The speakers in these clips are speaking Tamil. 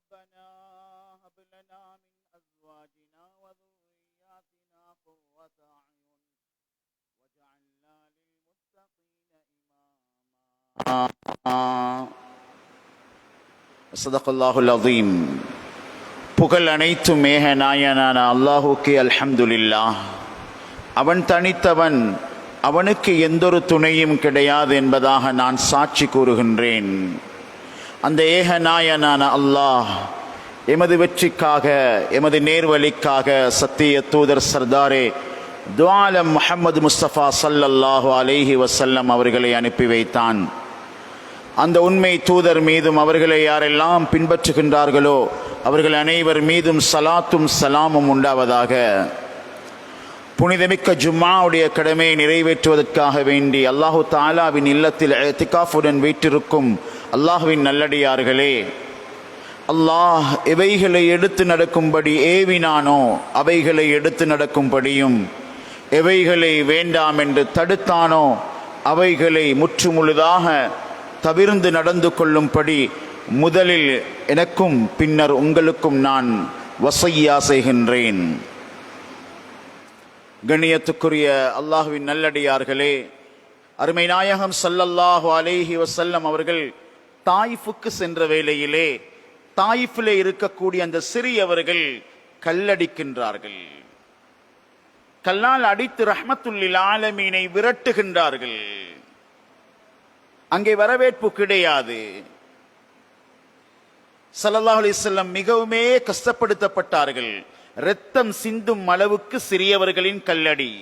ربنا هب لنا من أزواجنا وذرياتنا قرة أعين واجعلنا للمتقين إماما. صدق الله العظيم. புகழ் அனைத்தும் மேக நாயனான அல்லாஹுக்கே அல்ஹம்துலில்லாஹ். அவன் தனித்தவன், அவனுக்கு எந்தொரு துணையும் கிடையாது என்பதாக நான் சாட்சி கூறுகின்றேன். அந்த ஏக நாயனான அல்லாஹ் எமது வெற்றிக்காக, எமது நேர்வழிக்காக சத்திய தூதர் சர்தாரே துஆலம் முஹம்மது முஸ்தபா ஸல்லல்லாஹு அலைஹி வஸல்லம் அவர்களை அனுப்பி வைத்தான். அந்த உண்மை தூதர் மீதும் அவர்களை யாரெல்லாம் பின்பற்றுகின்றார்களோ அவர்கள் அனைவர் மீதும் சலாத்தும் சலாமும் உண்டாவதாக. புனிதமிக்க ஜும்மாவுடைய கடமையை நிறைவேற்றுவதற்காக வேண்டி அல்லாஹு தஆலாவின் இல்லத்தில் இத்திகாஃபுடன் வீற்றிருக்கும் அல்லாஹ்வின் நல்லடியார்களே, அல்லாஹ் எவைகளை எடுத்து நடக்கும்படி ஏவினானோ அவைகளை எடுத்து நடக்கும்படியும், எவைகளை வேண்டாம் என்று தடுத்தானோ அவைகளை முற்றுமுழுதாக தவிர்ந்து நடந்து கொள்ளும்படி முதலில் எனக்கும் பின்னர் உங்களுக்கும் நான் வஸய்யா செய்கின்றேன். கண்ணியத்துக்குரிய அல்லாஹ்வின் நல்லடியார்களே, அருமை நாயகம் ஸல்லல்லாஹு அலைஹி வஸல்லம் அவர்கள் தாயிஃபுக்கு சென்ற வேளையிலே தாயிஃபிலே இருக்கக்கூடிய அந்த சிறியவர்கள் கல்லடிக்கின்றார்கள். கல்லால் அடித்து ரஹ்மத்துல்லில் ஆலமீனை விரட்டுகின்றார்கள். அங்கே வரவேற்பு கிடையாது. ஸல்லல்லாஹு அலைஹி வஸல்லம் மிகவுமே கஷ்டப்படுத்தப்பட்டார்கள். இரத்தம் சிந்தும் அளவுக்கு சிறியவர்களின் கல்லடி.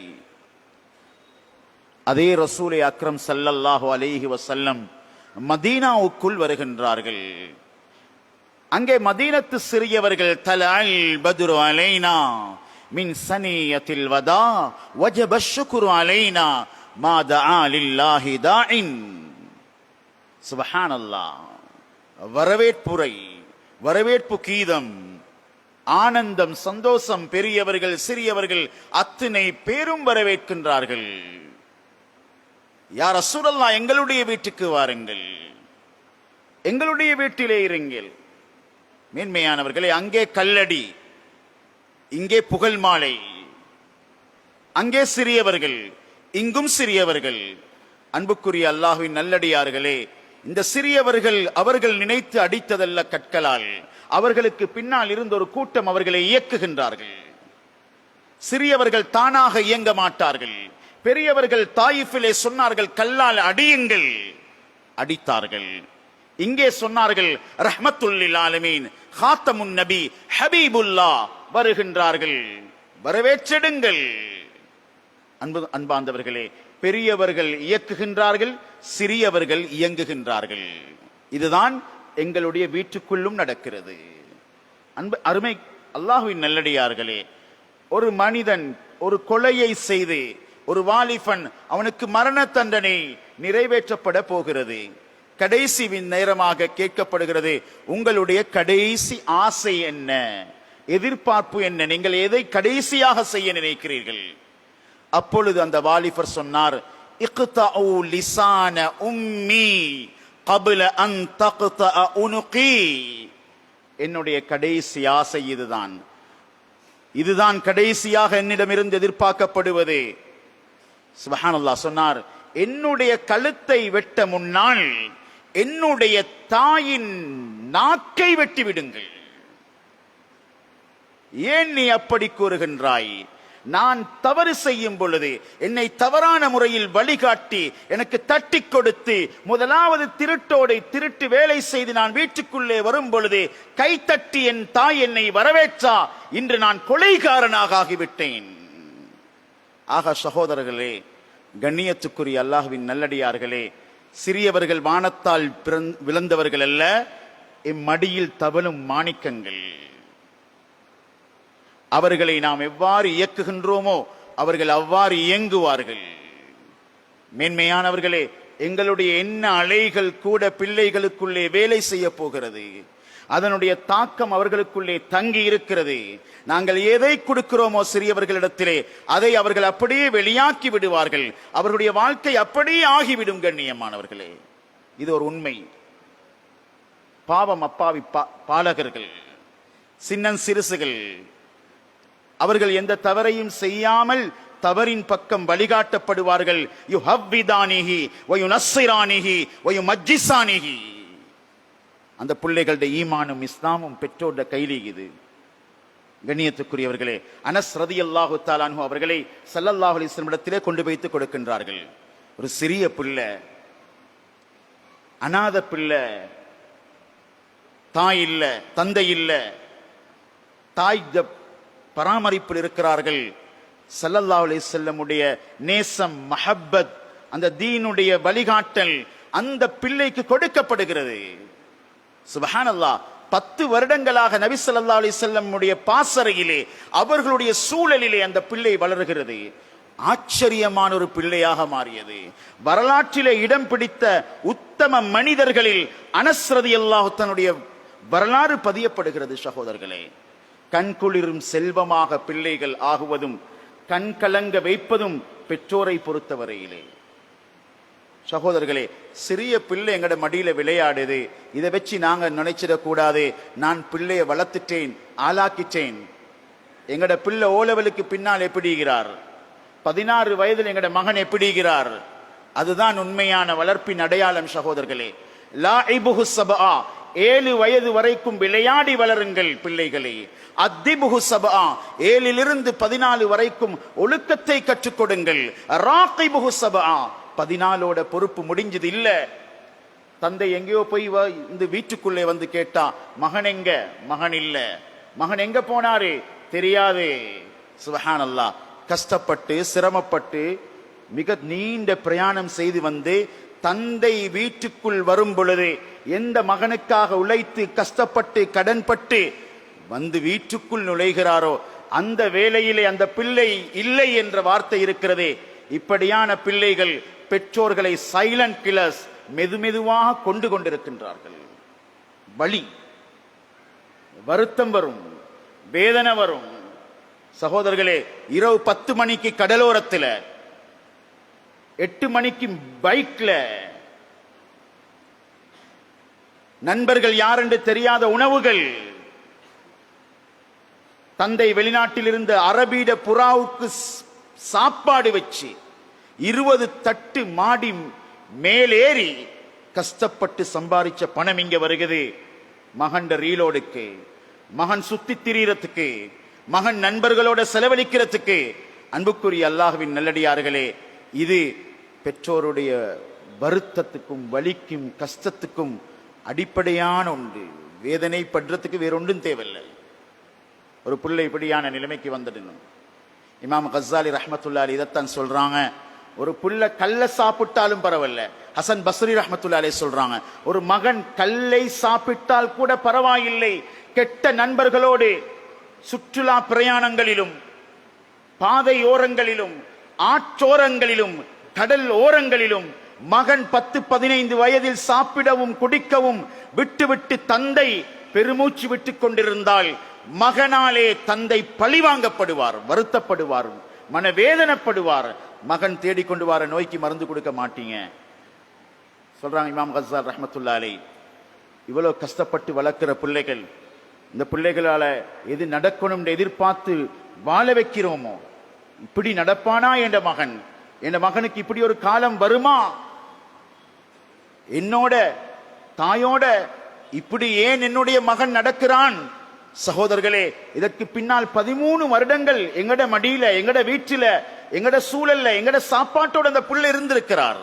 அதே ரசூலே அக்ரம் ஸல்லல்லாஹு அலைஹி வஸல்லம் மதீனாவுக்குள் வருகின்றார்கள். அங்கே மதீனத்து சிறியவர்கள் தலஅல் பத்ரு அலைனா மின் சனியத்தில் வதா வஜப ஷுக்ரு அலைனா மா தஆ லில்லாஹி தாஇன். சுப்ஹானல்லாஹ். வரவேற்புரை, வரவேற்பு கீதம், ஆனந்தம், சந்தோஷம், பெரியவர்கள் சிறியவர்கள் அத்தனை பேரும் வரவேற்கின்றார்கள். யா ரசூலல்லாஹ், எங்களுடைய வீட்டுக்கு வாருங்கள், எங்களுடைய வீட்டிலே இருங்கள். மேன்மையானவர்களே, அங்கே கல்லடி, இங்கே புகழ் மாலை, அங்கே சிறியவர்கள், இங்கும் சிறியவர்கள். அன்புக்குரிய அல்லாஹ்வின் நல்லடியார்களே, இந்த சிறியவர்கள் அவர்கள் நினைத்து அடித்ததல்ல கற்களால். அவர்களுக்கு பின்னால் இருந்த ஒரு கூட்டம் அவர்களை இயக்குகின்றார்கள். சிறியவர்கள் தானாக இயங்க மாட்டார்கள். பெரியவர்கள் தாயிஃபிலே சொன்னார்கள் கல்லால் அடியுங்கள், அடித்தார்கள். இங்கே சொன்னார்கள் ரஹ்மத்துல்லில் ஆலமீன் ஹாத்தமுன் நபி ஹபீபுல்லாஹ் வருகின்றார்கள், வரவேற்றிடுங்கள். அன்பார்ந்தவர்களே, பெரியவர்கள் இயக்குகின்றார்கள், சிறியவர்கள் இயங்குகின்றார்கள். இதுதான் எங்களுடைய வீட்டுக்குள்ளும் நடக்கிறது. அருமை அல்லாஹ்வின் நல்லடியார்களே, ஒரு மனிதன் ஒரு கொலையை செய்து ஒரு வாலிபன், அவனுக்கு மரண தண்டனை நிறைவேற்றப்பட போகிறது. கடைசி நேரமாக கேட்கப்படுகிறது, உங்களுடைய கடைசி ஆசை என்ன, எதிர்பார்ப்பு என்ன, நீங்கள் எதை கடைசியாக செய்ய நினைக்கிறீர்கள்? அப்பொழுது அந்த வாலிபர் சொன்னார், இக்தஉ லிசான உம்மி கப்ல அன் தக்தஅ உனுகி. என்னுடைய கடைசி ஆசை இதுதான், இதுதான் கடைசியாக என்னிடமிருந்து எதிர்பார்க்கப்படுவது. சுப்ஹானல்லாஹ். சொன்னார், என்னுடைய கழுத்தை வெட்ட முன்னால் என்னுடைய தாயின் நாக்கை வெட்டி விடுங்கள். ஏன் நீ அப்படி கூறுகின்றாய்? நான் தவறு செய்யும் பொழுது என்னை தவறான முறையில் வழிகாட்டி எனக்கு தட்டி கொடுத்து முதலாவது திருட்டோடை திருட்டு வேலை செய்து நான் வீட்டுக்குள்ளே வரும் பொழுது கைத்தட்டி என் தாய் என்னை வரவேற்றா, இன்று நான் கொலைகாரனாக ஆகிவிட்டேன். ஆக சகோதரர்களே, கண்ணியத்துக்குரிய அல்லாஹ்வின் நல்லடியார்களே, சிறியவர்கள் வானத்தால் விழுந்தவர்கள் அல்ல, இம்மடியில் தவழும் மாணிக்கங்கள். அவர்களை நாம் எவ்வாறு இயக்குகின்றோமோ அவர்கள் அவ்வாறு இயங்குவார்கள். மேன்மையானவர்களே, எங்களுடைய எண்ண அலைகள் கூட பிள்ளைகளுக்குள்ளே வேலை செய்ய போகிறது. அதனுடைய தாக்கம் அவர்களுக்குள்ளே தங்கி இருக்கிறது. நாங்கள் எதை கொடுக்கிறோமோ சிறியவர்களிடத்திலே அதை அவர்கள் அப்படியே வெளியாக்கி விடுவார்கள். அவர்களுடைய வாழ்க்கை அப்படியே ஆகிவிடும். கண்ணியமானவர்களே, இது ஒரு உண்மை. பாவம் அப்பாவி பாலகர்கள், சின்னன் சிறுசுகள். அவர்கள் எந்த தவறையும் செய்யாமல் தவறின் பக்கம் வழிகாட்டப்படுவார்கள். யுஹவ்விதானிஹி வயுனஸ்ஸிரானிஹி வயுமஜ்ஜிசானிஹி. அந்த பிள்ளைகளுடைய ஈமானும் இஸ்லாமும் பெற்றோருடைய கையிலே இது. கண்ணியத்துக்குரியவர்களே, அனஸ் ரலியல்லாஹு தஆலா அன்ஹு அவர்களை ஸல்லல்லாஹு அலைஹி வஸல்லம் இடத்திலே கொண்டு வைத்து கொடுக்கின்றார்கள். ஒரு சிறிய பிள்ளை, அநாத பிள்ளை, தாய் இல்ல, தந்தை இல்ல, தாய் பராமரிப்பில் இருக்கிறார்கள். ஸல்லல்லாஹு அலைஹி வஸல்லமுடைய நேசம், மஹப்பத், அந்த தீனுடைய வழிகாட்டல் அந்த பிள்ளைக்கு கொடுக்கப்படுகிறது. சுப்ஹானல்லாஹ். 10 வருடங்களாக நபி ஸல்லல்லாஹு அலைஹி வஸல்லமுடைய பாசறையிலே, அவர்களுடைய சூழலிலே அந்த பிள்ளை வளர்கிறது. ஆச்சரியமான ஒரு பிள்ளையாக மாறியது. வரலாற்றிலே இடம் பிடித்த உத்தம மனிதர்களில் அனஸ் ரலியல்லாஹு தன்னுடைய வரலாறு பதியப்படுகிறது. சகோதரர்களே, கண்குளிரும் செல்வமாக பிள்ளைகள் ஆகுவதும் கண் கலங்க வைப்பதும் பெற்றோரை பொறுத்தவரையிலே. சகோதரர்களே, சிறிய பிள்ளை எங்கட மடியில விளையாடுது, இதை வச்சு நாங்க நினைச்சிடக்கூடாது நான் பிள்ளைய வளர்த்துட்டேன், ஆளாக்கிட்டேன். எங்கட பிள்ளை ஓலவலுக்கு பின்னால் எப்படிகிறார், 16 வயதில் எங்கட மகன் எப்படிகிறார், அதுதான் உண்மையான வளர்ப்பின் அடையாளம். சகோதரர்களே, லாஇபுஹு சபஆ, 7 வயது வரைக்கும் விளையாடி வளருங்கள் பிள்ளைகளே. அத்திபுஹு சபஆ, 7 14 வரைக்கும் ஒழுக்கத்தை கற்றுக் கொடுங்கள். ராகிபுஹு சபஆ, 14ஓட பொறுப்பு முடிஞ்சது இல்ல. தந்தை எங்கேயோ போய் இந்த வீட்டுக்குள்ளே வந்து கேட்டா, மகன் எங்க? மகன் இல்ல. மகன் எங்க போனாரு? தெரியாது. சுப்ஹானல்லாஹ். கஷ்டப்பட்டு சிரமப்பட்டு மிக நீண்ட பிரயாணம் செய்து வந்து தந்தை வீட்டுக்குள் வரும் பொழுது, எந்த மகனுக்காக உழைத்து கஷ்டப்பட்டு கடன்பட்டு வந்து வீட்டுக்குள் நுழைகிறாரோ அந்த வேளையிலே அந்த பிள்ளை இல்லை என்ற வார்த்தை இருக்கிறதே. இப்படியான பிள்ளைகள் பெற்றோர்களை சைலண்ட் கில்லர்ஸ், மெதுமெதுவாக கொண்டு கொண்டிருக்கின்றார்கள். வலி, வருத்தம் வரும், வேதனை வரும். சகோதரர்களே, இரவு 10 மணிக்கு கடலோரத்தில், 8 மணிக்கு பைக்ல, நண்பர்கள் யார் என்று தெரியாத உணவுகள், தந்தை வெளிநாட்டில் இருந்த அரபீட புறாவுக்கு சாப்பாடு வச்சு 20 தட்டு மாடி மேலேறி கஷ்டப்பட்டு சம்பாதிச்ச பணம் இங்க வருகிறது. மகன் ரீலோடுக்கு, மகன் சுத்தி திரியறதுக்கு, மகன் நண்பர்களோட செலவழிக்கிறதுக்கு. அன்புக்குரிய அல்லாஹ்வின் நல்லடியார்களே, இது பெற்றோருடைய வருத்தத்துக்கும் வலிக்கும் கஷ்டத்துக்கும் அடிப்படையான ஒன்று. வேதனை படுறதுக்கு வேறொன்றும் தேவையில்லை. ஒரு பிள்ளை இப்படியான நிலைமைக்கு வந்துடணும். இமாம் கஸ்ஸாலி ரஹ்மத்துல்லாஹி அலைஹி இதைத்தான் சொல்றாங்க. ஒரு புள்ள கல்ல சாப்பிட்டாலும் பரவாயில்ல. ஹசன் பஸ்ரி ரஹ்மத்துல்லாஹி அலைஹி சொல்றாங்க, ஒரு மகன் கல்லை சாப்பிட்டால் கூட பரவாயில்லை, கெட்ட நண்பர்களோடு சுற்றுலா பிரயாணங்களிலும், பாதை ஓரங்களிலும், ஆற்றோரங்களிலும், கடல் ஓரங்களிலும் மகன் 10-15 வயதில் சாப்பிடவும் குடிக்கவும் விட்டுவிட்டு தந்தை பெருமூச்சு விட்டுக் கொண்டிருந்தால் மகனாலே தந்தை பழிவாங்கப்படுவார், வருத்தப்படுவார், மனவேதனைப்படுவார். மகன் தேடிக்கொண்டு வர நோய்க்கு மருந்து கொடுக்க மாட்டீங்க சொல்றாங்க இமாம் கஸ்ஸாலி ரஹ்மத்துல்லாஹி அலைஹி. இவ்வளவு கஷ்டப்பட்டு வளர்க்கிற பிள்ளைகள், இந்த பிள்ளைகளால எது நடக்கணும் எதிர்பார்த்து வாழ வைக்கிறோமோ, இப்படி நடப்பானா என்ற மகன், என் மகனுக்கு இப்படி ஒரு காலம் வருமா, என்னோட தாயோட இப்படி ஏன் என்னுடைய மகன் நடக்கிறான்? சகோதரர்களே, இதற்கு பின்னால் 13 வருடங்கள் எங்கட மடியில, எங்கட வீட்டில, எங்கட சூழல்ல, எங்கட சாப்பாட்டோட அந்த பிள்ளை இருந்திருக்கிறார்.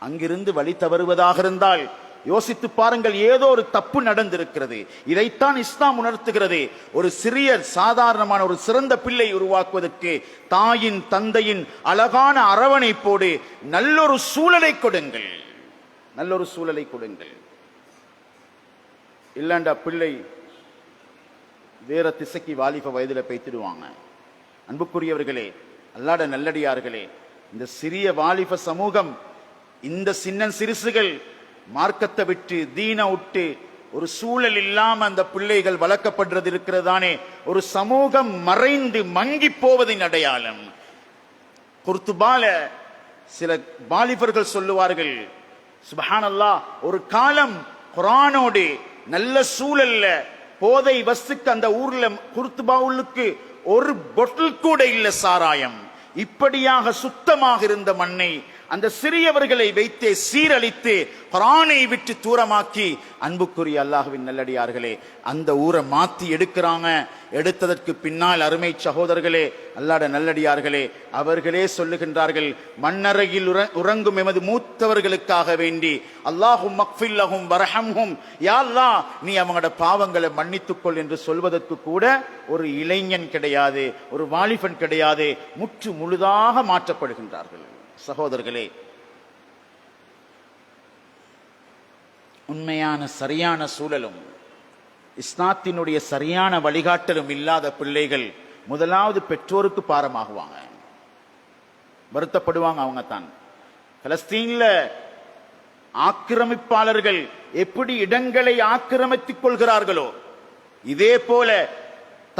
அங்கிருந்து வழி தவறுவதாக இருந்தால் யோசித்து பாருங்கள், ஏதோ ஒரு தப்பு நடந்திருக்கிறது. இதைத்தான் இஸ்லாம் உணர்த்துகிறது. ஒரு சிறிய சாதாரணமான ஒரு சிறந்த பிள்ளை உருவாக்குவதற்கு தாயின் தந்தையின் அழகான அரவணைப்போடு நல்லொரு சூழலை கொடுங்கள், நல்லொரு சூழலை கொடுங்கள். இல்லண்டா பிள்ளை வேற திசைக்கு வாலிப வயதுல பேத்திடுவாங்க. அன்புக்குரியவர்களே, அல்லாஹ்ட நல்லடியார்களே, இந்த சிறிய வாலிப சமூகம், இந்த சின்னன் சிறுசுகள் மார்க்கத்தை விட்டு தீன விட்டு ஒரு சூழல் இல்லாம அந்த பிள்ளைகள் வளர்க்கப்படுறது இருக்கிறதானே, ஒரு சமூகம் மறைந்து மங்கி போவதின் அடையாளம். குர்துபால சில வாலிபர்கள் சொல்லுவார்கள், சுப்ஹானல்லாஹ், ஒரு காலம் குர்ஆனோடு நல்ல சூழல்ல போதை வஸ்துக்கு அந்த ஊர்ல குர்துபாவுலுக்கு ஒரு பொட்டில் கூட இல்ல சாராயம். இப்படியாக சுத்தமாக இருந்த மண்ணை அந்த சிறியவர்களை வைத்தே சீரழித்து குர்ஆனை விட்டு தூரமாக்கி, அன்புக்குரிய அல்லாஹ்வின் நல்லடியார்களே, அந்த ஊரை மாத்தி எடுக்கிறாங்க. எடுத்ததற்கு பின்னால் அருமை சகோதரர்களே, அல்லாஹ்வுடைய நல்லடியார்களே, அவர்களே சொல்லுகின்றார்கள், மண்ணறையில் உறங்கும் எமது மூத்தவர்களுக்காக வேண்டி அல்லாஹும் மக்ஃபிர் லஹும் வர்ஹம்ஹும், யா அல்லாஹ் நீ அவங்களோட பாவங்களை மன்னித்துக்கொள் என்று சொல்வதற்கு கூட ஒரு இளைஞன் கிடையாது, ஒரு வாலிபன் கிடையாது, முற்று முழுதாக மாற்றப்படுகின்றார்கள். சகோதரர்களே, உண்மையான சரியான சூழலும் இஸ்லாத்தினுடைய சரியான வழிகாட்டலும் இல்லாத பிள்ளைகள் முதலாவது பெற்றோருக்கு பாரமாகுவாங்க, வருத்தப்படுவாங்க. அவங்க தான் பலஸ்தீன்ல ஆக்கிரமிப்பாளர்கள் எப்படி இடங்களை ஆக்கிரமித்துக் கொள்கிறார்களோ, இதே போல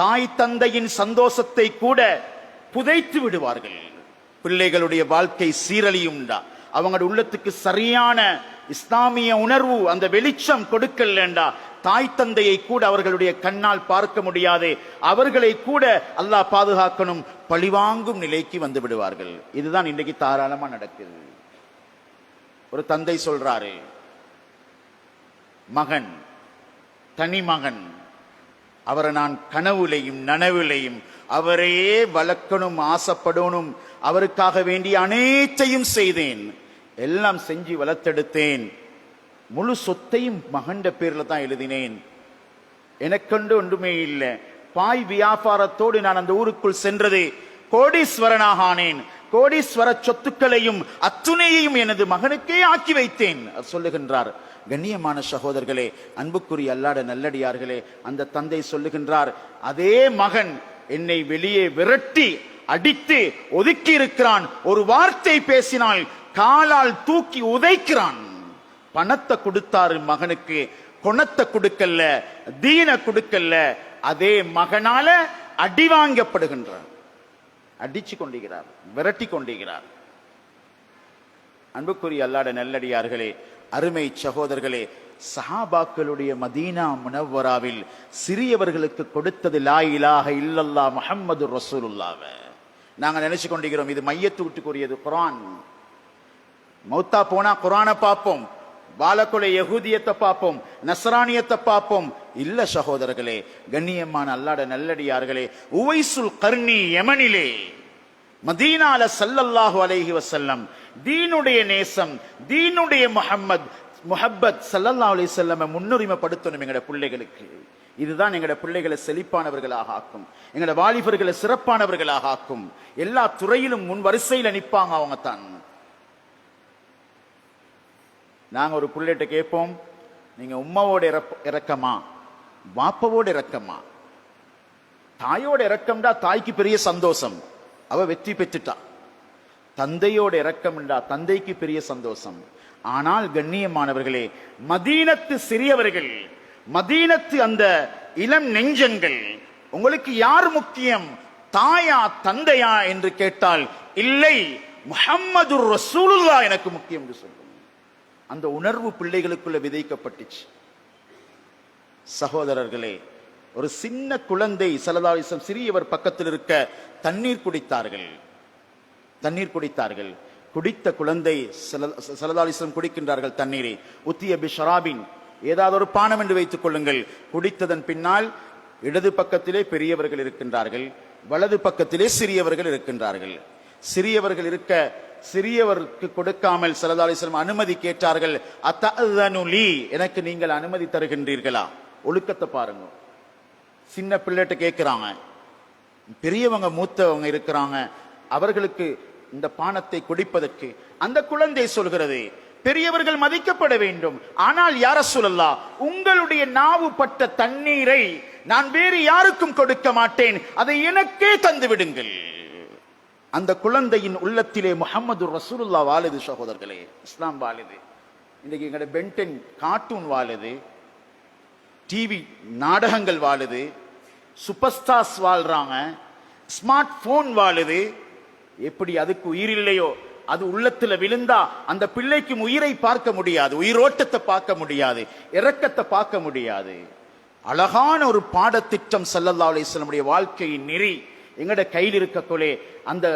தாய் தந்தையின் சந்தோஷத்தை கூட புதைத்து விடுவார்கள். பிள்ளைகளுடைய வாழ்க்கை சீரழியும்டா, அவங்களுடைய உள்ளத்துக்கு சரியான இஸ்லாமிய உணர்வு அந்த வெளிச்சம் கொடுக்கலண்டா, தாய் தந்தையை கூட அவர்களுடைய கண்ணால் பார்க்க முடியாது, அவர்களை கூட அல்லாஹ் பாதுகாக்கணும், பழிவாங்கும் நிலைக்கு வந்து விடுவார்கள். இதுதான் இன்றைக்கு தாராளமா நடக்குது. ஒரு தந்தை சொல்றாரு, மகன் தனி மகன், அவரை நான் கனவுலையும் நனவுலையும் அவரையே வளர்க்கணும், ஆசைப்படணும், அவருக்காக வேண்டிய அனைத்தையும் செய்தேன், எல்லாம் செஞ்சு வளர்த்தெடுத்தேன், முழு சொத்தையும் மகண்ட பேர்ல தான் எழுதினேன், எனக்கொண்டு ஒன்றுமே இல்லை. பாய் வியாபாரத்தோடு நான் அந்த ஊருக்குள் சென்றது, கோடீஸ்வரனாக ஆனேன், கோடீஸ்வர சொத்துக்களையும் அத்துணையையும் எனது மகனுக்கே ஆக்கி வைத்தேன் சொல்லுகின்றார். கண்ணியமான சகோதரர்களே, அன்புக்குரிய அல்லாஹ்வுடைய நல்லடியார்களே, அந்த தந்தை சொல்லுகின்றார், அதே மகன் என்னை வெளியே விரட்டி அடித்து ஒதுக்கி இருக்கிறான், ஒரு வார்த்தை பேசினால் காலால் தூக்கி உதைக்கிறான். பணத்தை கொடுத்தாரு மகனுக்கு, குணத்தை கொடுக்கல, தீன கொடுக்கல. அதே மகனால அடி வாங்கப்படுகின்றார், அடிச்சு கொண்டிருக்கிறார், விரட்டி கொண்டிருக்கிறார். அன்புக்குரிய அல்லாஹ்வுடைய நல்லடியார்களே, அருமை சகோதரர்களே, சஹாபாக்களுடைய மதீனா முனவ்வராவில் சிறியவர்களுக்கு கொடுத்தது லா இலாஹ இல்லல்லாஹ் முஹம்மது ரசூலுல்லாஹ். நாங்க நினைச்சு கொண்டிருக்கிறோம் இது மையத்து விட்டுக்குரியது குர்ஆன். மௌத்தா போனா குர்ஆனை பார்ப்போம், வாழக்குலை யகூதியத்தை பார்ப்போம், நஸ்ரானியத்தை பார்ப்போம். இல்ல சகோதரர்களே, கண்ணியமான அல்லாஹ்வுடைய நல்லடியார்களே, உவைசுல் கர்னி யமனிலே மதீனால ஸல்லல்லாஹு அலைஹி வஸல்லம் தீனுடைய நேசம், தீனுடைய முஹப்பத் ஸல்லல்லாஹு அலைஹி வஸல்லம் முன்னுரிமைப்படுத்தணும் எங்கட பிள்ளைகளுக்கு. இதுதான் எங்கட பிள்ளைகளை செழிப்பானவர்களாக ஆக்கும், எங்கட வாலிபர்களை சிறப்பானவர்களாக ஆக்கும். எல்லா துறையிலும் முன் வரிசையில் நிற்பாங்க அவங்க தான். நாங்க ஒரு பிள்ளைகிட்ட கேட்போம், நீங்க உம்மாவோட இறக்கமா வாப்பவோட இறக்கமா? தாயோட இறக்கம்டா தாய்க்கு பெரிய சந்தோஷம், அவ வெற்றி பெற்றுட்டா. தந்தையோட இறக்கம்டா தந்தைக்கு பெரிய சந்தோஷம். ஆனால் கண்ணியமானவர்களே, மதீனத்து சிறியவர்கள், மதீனத்து அந்த இளம் நெஞ்சங்கள், உங்களுக்கு யார் முக்கியம், தாயா தந்தையா என்று கேட்டால் இல்லை, முஹம்மது ரசூலுல்லாஹ் எனக்கு முக்கியம் என்று சொல்லும். அந்த உணர்வு பிள்ளைகளுக்குள்ள விதைக்கப்பட்டுச்சு. சகோதரர்களே, ஒரு சின்ன குழந்தை ஸல்லல்லாஹு அலைஹி வஸல்லம் சிறியவர் பக்கத்தில் இருக்க தண்ணீர் குடித்தார்கள். குடித்த குழந்தை ஸல்லல்லாஹு அலைஹி வஸல்லம் குடிக்கின்றார்கள் தண்ணீரை. உத்திய பிஷராபின், ஏதாவது ஒரு பானம் என்று வைத்துக் கொள்ளுங்கள். குடித்ததன் பின்னால் இடது பக்கத்திலே பெரியவர்கள் இருக்கின்றார்கள், வலது பக்கத்திலே சிறியவர்கள் இருக்கின்றார்கள். சிறியவர்கள் இருக்க சிறியவருக்கு கொடுக்காமல் ஸல்லல்லாஹு அலைஹி வஸல்லம் அனுமதி கேட்டார்கள். அத்தஅذனு லீ, எனக்கு நீங்கள் அனுமதி தருகின்றீர்களா? ஒழுக்கத்தை பாருங்க. சின்ன பிள்ளைகிட்ட கேட்கிறாங்க, பெரியவங்க மூத்தவங்க இருக்கிறாங்க, அவர்களுக்கு இந்த பானத்தை குடிப்பதற்கு அந்த குழந்தை சொல்கிறது, பெரியவர்கள் மதிக்கப்பட வேண்டும், ஆனால் யா ரசூலல்லாஹ் உங்களுடைய நாவு பட்ட தண்ணீரை நான் வேறு யாருக்கும் கொடுக்க மாட்டேன், அதை எனக்கே தந்து விடுங்கள். அந்த குழந்தையின் உள்ளத்திலே முஹம்மது ரசூலுல்லாஹ் வாழுது. சகோதரர்களே, இஸ்லாம் வாழுது. இன்னைக்கு எங்களுடைய பென்டென் கார்ட்டூன் வாழுது, டிவி நாடகங்கள் வாழுது, சூப்பர் ஸ்டார்ஸ் வாழ்றாங்க, ஸ்மார்ட் போன் வாழுது. எப்படி அதுக்கு உயிர் இல்லையோ அது உள்ளத்துல விழுந்தா அந்த பிள்ளைக்கும் உயிரை பார்க்க முடியாது, உயிரோட்டத்தை பார்க்க முடியாது, இரக்கத்தை பார்க்க முடியாது. அழகான ஒரு பாடத்திட்டம் ஸல்லல்லாஹு அலைஹி வஸல்லம் வாழ்க்கையின் நெறி எங்கட கையில் இருக்கக்குள்ளே அந்த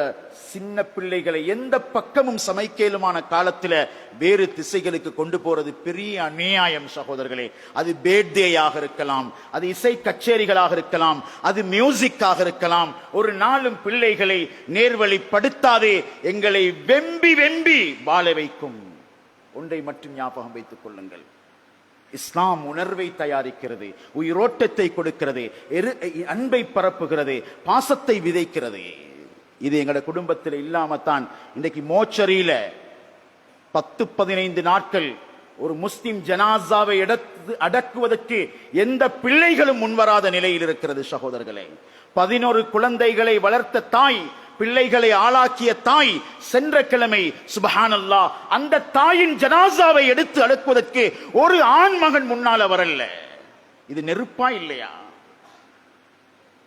சின்ன பிள்ளைகளை எந்த பக்கமும் சமைக்கலுமான காலத்துல வேறு திசைகளுக்கு கொண்டு போறது பெரிய அநியாயம் சகோதரர்களே. அது பேர்த்டேயாக இருக்கலாம், அது இசை கச்சேரிகளாக இருக்கலாம், அது மியூசிக்காக இருக்கலாம். ஒரு நாளும் பிள்ளைகளை நேர்வழிப்படுத்தாதே எங்களை வெம்பி வெம்பி வாழ வைக்கும். ஒன்றை மட்டும் ஞாபகம் வைத்துக் கொள்ளுங்கள், இஸ்லாம் உணர்வை தயாரிக்கிறது, உயிரோட்டத்தை கொடுக்கிறது, அன்பை பரப்புகிறது, பாசத்தை விதைக்கிறது. இது எங்கட குடும்பத்தில் இல்லாமத்தான் இன்றைக்கு மோச்சரியில 10-15 நாட்கள் ஒரு முஸ்லிம் ஜனாசாவை அடக்குவதற்கு எந்த பிள்ளைகளும் முன்வராத நிலையில் இருக்கிறது சகோதரர்களே. 11 குழந்தைகளை வளர்த்த தாய், பிள்ளைகளை ஆளாக்கிய தாய் சென்ற கிழமை சுப்ஹானல்லாஹ் அந்த தாயின் ஜனாசாவை எடுத்து அடக்குவதற்கு ஒரு ஆண் மகன் முன்னால வரல. இது நெருப்பா இல்லையா?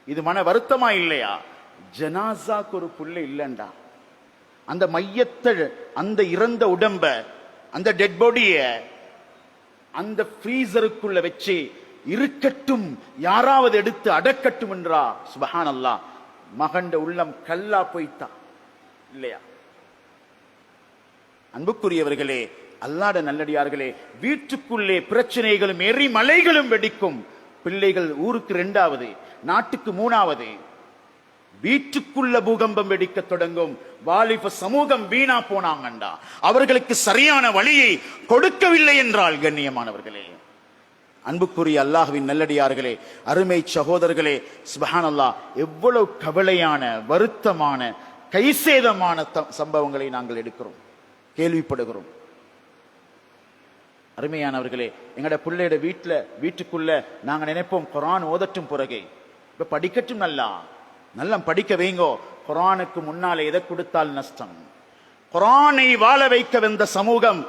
இது மன வருத்தமா இல்லையா? ஜனாசாக்கு ஒரு புள்ளை இல்லண்டா, அந்த மையத்தை, அந்த இறந்த உடம்ப, அந்த டெட் பாடிய அந்த ஃப்ரீசருக்குள்ள வச்சு இருக்கட்டும், யாராவது எடுத்து அடக்கட்டும் என்றா சுப்ஹானல்லாஹ். மகண்ட உள்ளம் கல்லா போய்த்தா இல்லையா? அன்புக்குரியவர்களே, அல்லாஹ்வுடைய நல்லடியார்களே, வீட்டுக்குள்ளே பிரச்சனைகளும் எரிமலைகளும் வெடிக்கும். பிள்ளைகள் ஊருக்கு 2வது, நாட்டுக்கு 3வது. வீட்டுக்குள்ள பூகம்பம் வெடிக்க தொடங்கும். வாலிப சமூகம் வீணா போனாங்கண்டா, அவர்களுக்கு சரியான வழியை கொடுக்கவில்லை என்றால் கண்ணியமானவர்களே, அன்புக்குரிய அல்லாஹ்வின் நல்லடியார்களே, அருமை சகோதரர்களே, சுப்ஹானல்லாஹ் எவ்வளவு கவலையான, வருத்தமான, கைசேதமான சம்பவங்களை நாங்கள் எடுக்கிறோம், கேள்விப்படுகிறோம். அருமையானவர்களே, எங்கட பிள்ளையோட வீட்டுக்குள்ள நாங்க நினைப்போம் குர்ஆன் ஓதட்டும், பிறகு இப்ப படிக்கட்டும், நல்லா படிக்க வைங்கோ. குர்ஆனுக்கு முன்னாலே எதை கொடுத்தால் நஷ்டம்? குர்ஆனை வாழ வைக்க வந்த சமூகம்,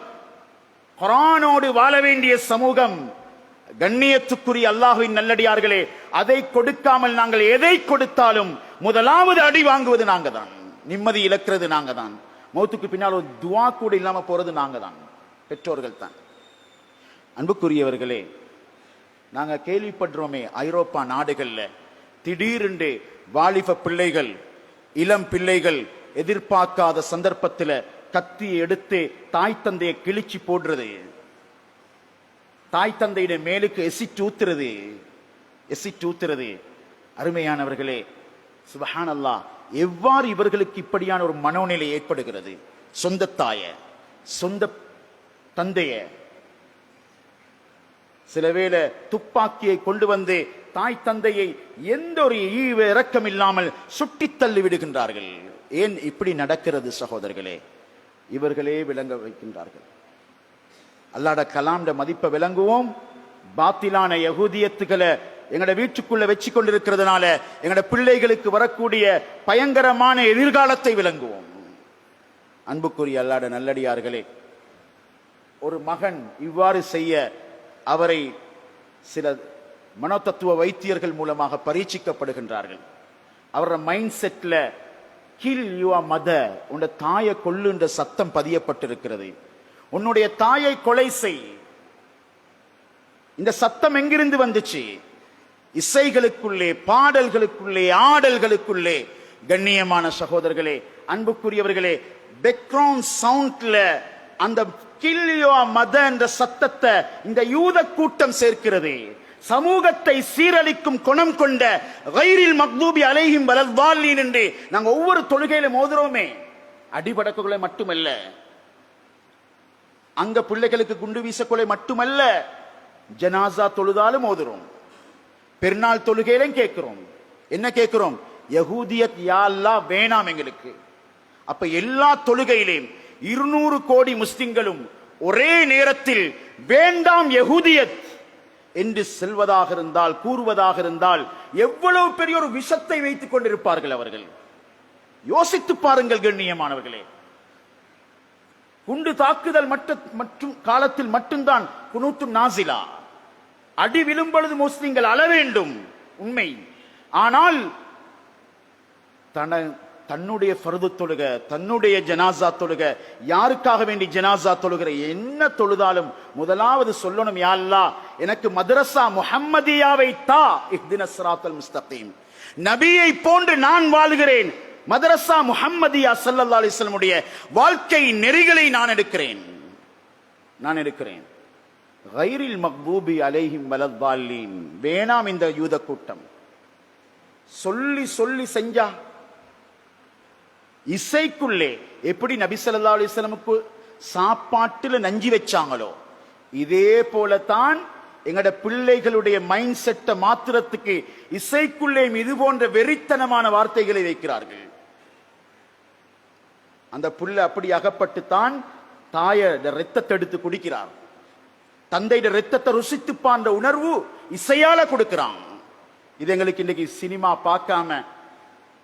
குர்ஆனோடு வாழ வேண்டிய சமூகம். கண்ணியத்துக்குரிய அல்லாஹ்வின் நல்லடியார்களே, அதை கொடுக்காமல் நாங்கள் எதை கொடுத்தாலும் முதலாவது அடி வாங்குவது நாங்க தான், நிம்மதி இழக்கிறது நாங்க தான், மௌத்துக்கு பின்னால் ஒரு துஆ கூட இல்லாம போறது நாங்க தான், பெற்றோர்கள் தான். அன்புக்குரியவர்களே, நாங்க கேள்விப்படுறோமே, ஐரோப்பா நாடுகள்ல திடீரென்று வாலிப பிள்ளைகள், இளம் பிள்ளைகள் எதிர்பார்க்காத சந்தர்ப்பத்தில் கத்தியை எடுத்து தாய் தந்தையை கிழிச்சு போடுறது, தாய் தந்தையிட மேலுக்கு எசிட் ஊத்துறது. அருமையானவர்களே, சுப்ஹானல்லாஹ் எவ்வாறு இவர்களுக்கு இப்படியான ஒரு மனோநிலை ஏற்படுகிறது? சொந்த தாய, சொந்த தந்தைய சிலவேளை துப்பாக்கியை கொண்டு வந்து தாய் தந்தையை எந்த ஒரு இரக்கம் இல்லாமல் சுட்டி தள்ளி விடுகின்றார்கள். ஏன் இப்படி நடக்கிறது சகோதரர்களே? இவர்களே விளங்க வைக்கின்றார்கள். அல்லாஹ்ட கலாம்ட மதிப்பை விளங்குவோம், பாத்திலான யகூதியத்துக்களை எங்கட வீட்டுக்குள்ள வச்சு கொண்டிருக்கிறதுனால எங்கட பிள்ளைகளுக்கு வரக்கூடிய பயங்கரமான எதிர்காலத்தை விளங்குவோம். அன்புக்குரிய அல்லாஹ்ட நல்லடியார்களே, ஒரு மகன் இவ்வாறு செய்ய அவரை சில மனோதத்துவ வைத்தியர்கள் மூலமாக பரீட்சிக்கப்படுகின்றார்கள். அவரோட மைண்ட் செட்ல கில் யுவர் மதர், உன்னுடைய தாயை கொல்லுன்ற சத்தம் பதியப்பட்டிருக்கிறது. உன்னுடைய தாயை கொலை செய். இந்த சத்தம் எங்கிருந்து வந்துச்சு? இசைகளுக்குள்ளே, பாடல்களுக்குள்ளே, ஆடல்களுக்குள்ளே. கண்ணியமான சகோதரர்களே, அன்புக்குரியவர்களே, பேக்ரவுண்ட் சவுண்ட்ல அந்த கில் யுவர் மதர் என்ற சத்தத்தை இந்த யூத கூட்டம் சேர்க்கிறது. சமூகத்தை சீரழிக்கும் குணம் கொண்ட கைரில் மக்தூபி அலைஹிம் வலல்லாலீன் என்று நாங்க ஒவ்வொரு தொழுகையிலும் ஓதுறோமே. அடிபடக்குகளை மட்டுமல்ல, அங்க பிள்ளைகளுக்கு குண்டு வீசக்கொலை மட்டுமல்ல, ஜனாசா தொழுதாலும் ஓதுறோம், பெருநாள் தொழுகையிலும் கேட்கிறோம். என்ன கேட்கிறோம்? யகூதியத் யா அல்லாஹ் வேணாம் எங்களுக்கு. அப்ப எல்லா தொழுகையிலும் 200 கோடி முஸ்லிம்களும் ஒரே நேரத்தில் வேண்டாம் யகூதியத் என்று செல்வதாக இருந்தால், கூறுவதாக இருந்தால், எவ்வளவு பெரிய ஒரு விஷத்தை வைத்துக் கொண்டிருப்பார்கள் அவர்கள். யோசித்து பாருங்கள் கண்ணியமானவர்களே. குண்டு தாக்குதல் மற்றும் காலத்தில் மட்டும்தான் குனூத்து நாசிலா, அடி விழும் பொழுது முஸ்லிம்கள் அழ வேண்டும், உண்மை. ஆனால் தன்னுடைய ஃபர்து தொழுக, தன்னுடைய ஜனாசா தொழுக, யாருக்காக வேண்டி ஜனாசா தொழுகிற என்ன தொழுதாலும் முதலாவது சொல்லணும், யா அல்லாஹ் எனக்கு மதரசா முஹம்மதியாவை தா, இஹ்தினஸ் ஸிராத்தல் முஸ்தகீம். நபியை போன்று நான் வாழ்கிறேன், மதரசா முஹம்மதியா ஸல்லல்லாஹு அலைஹி வஸல்லம் உடைய வாழ்க்கை நெறிகளை நான் எடுக்கிறேன். கைரில் மக்தூபி அலைஹிம் வலத்தால்லீன். வேணாம் இந்த யூத கூட்டம். சொல்லி சொல்லி செஞ்சா இசைக்குள்ளே எப்படி நபி ஸல்லல்லாஹு அலைஹி வஸல்லமுக்கு சாப்பாட்டுல நஞ்சி வச்சாங்களோ இதே போலத்தான் எங்கட பிள்ளைகளுடைய மைண்ட் செட்டை மாத்திரத்துக்கு இசைக்குள்ளே இது போன்ற வெறித்தனமான வார்த்தைகளை வைக்கிறார்கள். அந்த புள்ள அப்படி அகப்பட்டுத்தான் தாய ரத்தத்தை எடுத்து குடிக்கிறார். தந்தையோட ரத்தத்தை ருசித்துப்பான்ற உணர்வு இசையால கொடுக்கிறான். இது எங்களுக்கு இன்னைக்கு சினிமா பார்க்காம,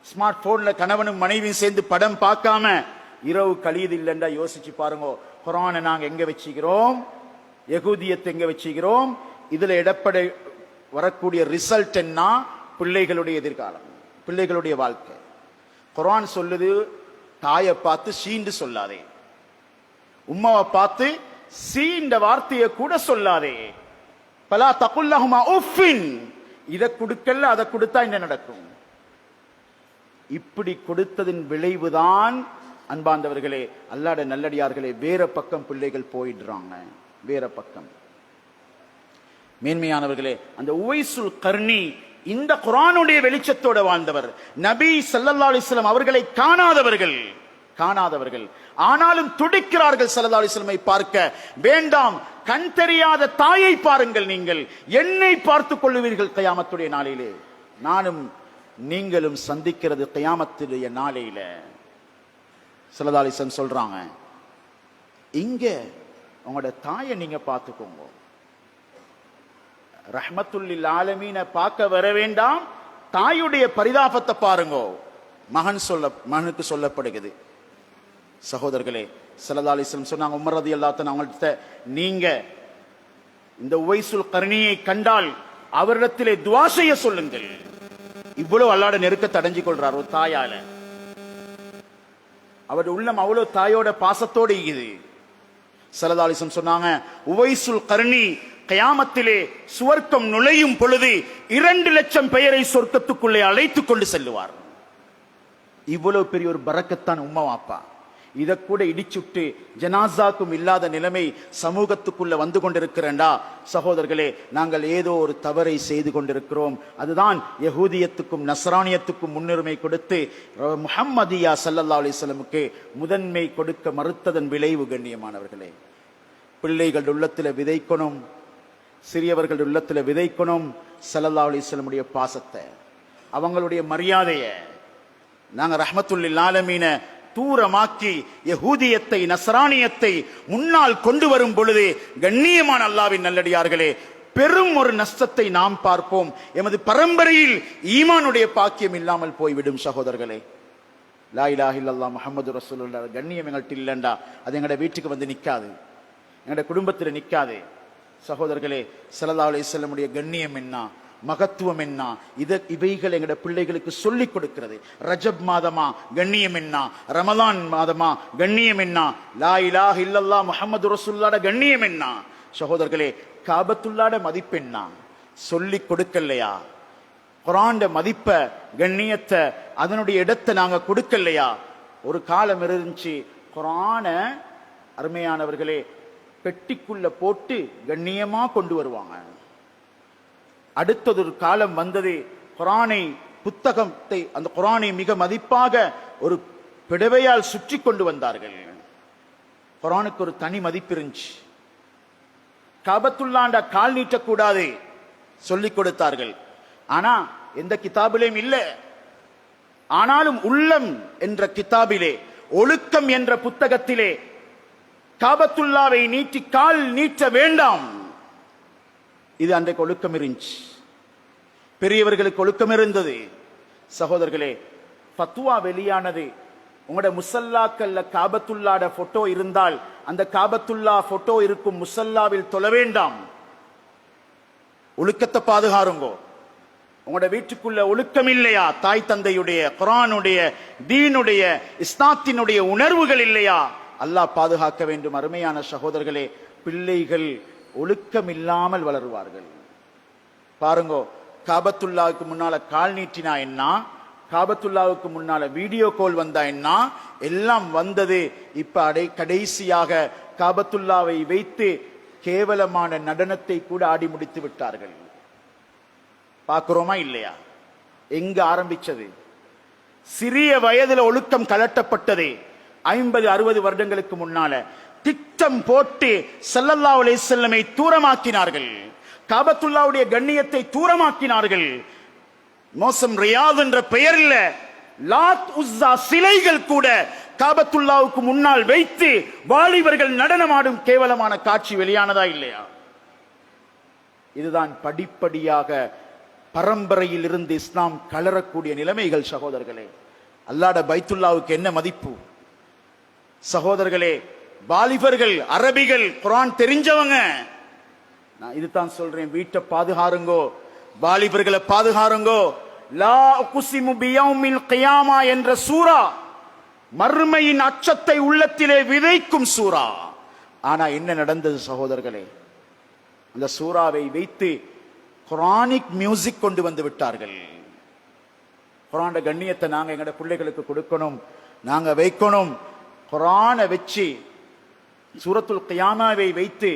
ஸ்மார்ட் போன்ல கணவனும் மனைவியும் சேர்ந்து படம் பார்க்காம இரவு கழியுது இல்லைன்றா யோசிச்சு பாருங்க. குர்ஆனை நாங்க எங்க வச்சுக்கிறோம், யகூதியத்தை எங்க வச்சுக்கிறோம். இதுல இடப்பட வரக்கூடிய ரிசல்ட் என்ன? பிள்ளைகளுடைய எதிர்காலம், பிள்ளைகளுடைய வாழ்க்கை. குர்ஆன் சொல்லுது, தாயை பார்த்து சீண்டு சொல்லாதே, உம்மாவை பார்த்து சீண்ட வார்த்தையை கூட சொல்லாதே. பலா தகுல்லஹுமா உஃபின். இதை கொடுக்கல அதை கொடுத்தா என்ன நடக்கும்? இப்படி கொடுத்ததின் விளைவுதான் அன்பார்ந்தவர்களே, அல்லாஹ்வுடைய நல்லடியார்களே, வேற பக்கம் பிள்ளைகள் போயிடுறாங்க. வேற பக்கம். மேன்மையானவர்களே, அந்த உவைசுல் கர்னி இந்த குர்ஆனுடைய வெளிச்சத்தோட வாழ்ந்தவர். நபி ஸல்லல்லாஹு அலைஹி வஸல்லம் அவர்களை காணாதவர்கள் ஆனாலும் துடிக்கிறார்கள் ஸல்லல்லாஹு அலைஹி வஸல்லம் பார்க்க. வேண்டாம், கண் தெரியாத தாயை பாருங்கள், நீங்கள் என்னை பார்த்துக் கொள்ளுவீர்கள் கியாமத்துடைய நாளிலே. நானும் நீங்களும் சந்திக்கிறது கியாமத்துடைய நாளையில. ஸல்லல்லாஹு அலைஹி வஸல்லம் சொல்றாங்க, இங்க உங்களோட தாயை நீங்க பார்த்துக்கோங்க. ரஹ்மத்துல்லில் ஆலமீன பார்க்க வர வேண்டாம், தாயுடைய பரிதாபத்தை பாருங்க. மகனுக்கு சொல்லப்படுகிறது. சகோதரர்களே, ஸல்லல்லாஹு அலைஹி வஸல்லம் சொன்னாங்க, உமர் ரலியல்லாஹு அன்ஹு அவங்கள்ட்ட, நீங்க இந்த உவைசுல் கர்னியை கண்டால் அவரிடத்திலே துஆ செய்ய சொல்லுங்கள். இவ்வளவு அல்லாஹ்வுடைய நெருக்கத்தை அடைஞ்சு கொள்றார் ஒரு தாயால. அவருடைய உள்ளம் அவ்வளவு தாயோட பாசத்தோடு இருக்குது. ஸல்லல்லாஹு அலைஹி வஸல்லம் சொன்னாங்க, உவைசுல் கர்னி கியாமத்திலே சுவர்க்கம் நுழையும் பொழுது 2 லட்சம் பெயரை சொர்க்கத்துக்குள்ளே அழைத்துக் கொண்டு செல்லுவார். இவ்வளவு பெரிய ஒரு பரக்கத்தான் உம்மா வாப்பா. இதை கூட இடிச்சுட்டு ஜனாசாக்கும் இல்லாத நிலைமை சமூகத்துக்குள்ள வந்து கொண்டிருக்கிறேன்டா சகோதரர்களே, நாங்கள் ஏதோ ஒரு தவறை செய்து கொண்டிருக்கிறோம். அதுதான் யகூதியத்துக்கும் நஸ்ரானியத்துக்கும் முன்னுரிமை கொடுத்து முஹம்மதியா ஸல்லல்லாஹு அலைஹி வஸல்லமுக்கு முதன்மை கொடுக்க மறுத்ததன் விளைவு. கண்ணியமானவர்களே, பிள்ளைகள் உள்ளத்தில் விதைக்கணும், சிறியவர்கள் உள்ளத்தில் விதைக்கணும் ஸல்லல்லாஹு அலைஹி வஸல்லமுடைய பாசத்தை, அவங்களுடைய மரியாதையை. நாங்க ரஹ்மத்துல்லில் ஆலமீன தூரமாக்கி யகூதியத்தை நஸ்ரானியத்தை முன்னால் கொண்டு வரும் பொழுது, கண்ணியமான அல்லாஹ்வின் நல்லடியார்களே, பெரும் ஒரு நஷ்டத்தை நாம் பார்ப்போம். எமது பரம்பரையில் ஈமானுடைய பாக்கியம் இல்லாமல் போய்விடும். சகோதரர்களே, லா இலாஹ இல்லல்லாஹ் முஹம்மது ரசூலுல்லாஹ் கண்ணியம் எங்கள்கிட்ட இல்லைண்டா அது எங்களோட வீட்டுக்கு வந்து நிற்காது, எங்களோட குடும்பத்தில் நிற்காது. சகோதரர்களே, ஸல்லல்லாஹு அலைஹி வஸல்லமுடைய கண்ணியம் என்ன, மகத்துவம் என்ன, இவைகள் எங்கட பிள்ளைகளுக்கு சொல்லிக் கொடுக்கிறது. ரஜப் மாதமா கண்ணியம் என்ன, ரமலான் மாதமா கண்ணியம் என்ன, லா இலாஹ இல்லல்லாஹ் முஹம்மது ரசூலுல்லாஹ் கண்ணியம் என்ன. சகோதரர்களே, காபத்துல்லாஹ் மதிப்பென்ன சொல்லிக் கொடுக்கலையா? குர்ஆன் மதிப்ப கண்ணியத்தை அதனுடைய இடத்தை நாங்க கொடுக்கலையா? ஒரு காலம் இருந்துச்சு, குர்ஆன அருமையானவர்களே பெட்டிக்குள்ள போட்டு கண்ணியமா கொண்டு வருவாங்க. அடுத்தது ஒரு காலம் வந்தது, குர்ஆனை புத்தகத்தை, அந்த குர்ஆனை மிக மதிப்பாக ஒரு பிடவையால் சுற்றி கொண்டு வந்தார்கள். குர்ஆனுக்கு ஒரு தனி மதிப்பு இருந்துச்சு. காபத்துல்லாண்ட கால் நீட்டக்கூடாது சொல்லிக் கொடுத்தார்கள். ஆனா எந்த கிதாபிலையும் இல்லை. ஆனாலும் உள்ளம் என்ற கிதாபிலே, ஒழுக்கம் என்ற புத்தகத்திலே காபத்துல்லாவை நீட்டி கால் நீட்ட வேண்டாம், இது அன்றைக்கு ஒழுக்கம் இருந்துச்சு. பெரியவர்களுக்கு ஒழுக்கம் இருந்தது. சகோதரர்களே, ஃபத்வா வெளியானது, உங்களோட முசல்லாக்கல்ல காபத்துல்லாட போட்டோ இருந்தால் அந்த காபத்துல்லா போட்டோ இருக்கும் முசல்லாவில் தொழ வேண்டாம், ஒழுக்கத்தை பாதுகாருங்கோ. உங்களோட வீட்டுக்குள்ள ஒழுக்கம் இல்லையா? தாய் தந்தையுடைய, குர்ஆனுடைய, தீனுடைய, இஸ்லாத்தினுடைய உணர்வுகள் இல்லையா? அல்லாஹ் பாதுகாக்க வேண்டும். அருமையான சகோதரர்களே, பிள்ளைகள் ஒழுக்கம் இல்லாமல் வளருவார்கள். பாருங்க, காபத்துல்லாவுக்கு முன்னால கால் நீட்டினா என்ன, காபத்துல்லாவுக்கு முன்னால வீடியோ கால் வந்தா என்ன, எல்லாம் வந்தது. இப்ப கடைசியாக காபத்துல்லாவை வைத்து கேவலமான நடனத்தை கூட ஆடி முடித்து விட்டார்கள். பார்க்கிறோமா இல்லையா? எங்க ஆரம்பிச்சது? சிறிய வயதுல ஒழுக்கம் கலட்டப்பட்டது. 50-60 வருடங்களுக்கு முன்னால திட்டம் போட்டு ஸல்லல்லாஹு அலைஹி வஸல்லமை தூரமாக்கினார்கள். காபத்துல்லாவுடைய கண்ணியத்தை தூரமாக்கினார்கள். மோசம் ரியாத் என்ற பெயரில் லாத் உஸ்ஸா சிலைகள் கூட காபத்துல்லாவுக்கு முன்னால் வைத்து வாலிபர்கள் நடனமாடும் கேவலமான காட்சி வெளியானதா இல்லையா? இதுதான் படிப்படியாக பரம்பரையில் இருந்து இஸ்லாம் கலரக்கூடிய நிலைமைகள். சகோதரர்களே, அல்லாஹ்ட பைத்துல்லாவுக்கு என்ன மதிப்பு? சகோதரர்களே, வாலிபர்கள், அரபிகள், குர்ஆன் தெரிஞ்சவங்க, நான் இதுதான் சொல்றேன், வீட்டை பாதுகாருங்கோ, வாலிபர்களை பாதுகாருங்கோ. லா உக்ஸிமு பியௌமில் கியாமா என்ற சூரா மறுமையின் அச்சத்தை உள்ளத்திலே விதைக்கும் சூரா. ஆனா என்ன நடந்தது சகோதரர்களே? அந்த சூறாவை வைத்து குர்ஆனிக் மியூசிக் கொண்டு வந்து விட்டார்கள். குர்ஆன் கண்ணியத்தை நாங்க எங்கட பிள்ளைகளுக்கு கொடுக்கணும், நாங்க வைக்கணும். குர்ஆனை வச்சு சூரத்துல் கியாமாவை வைத்து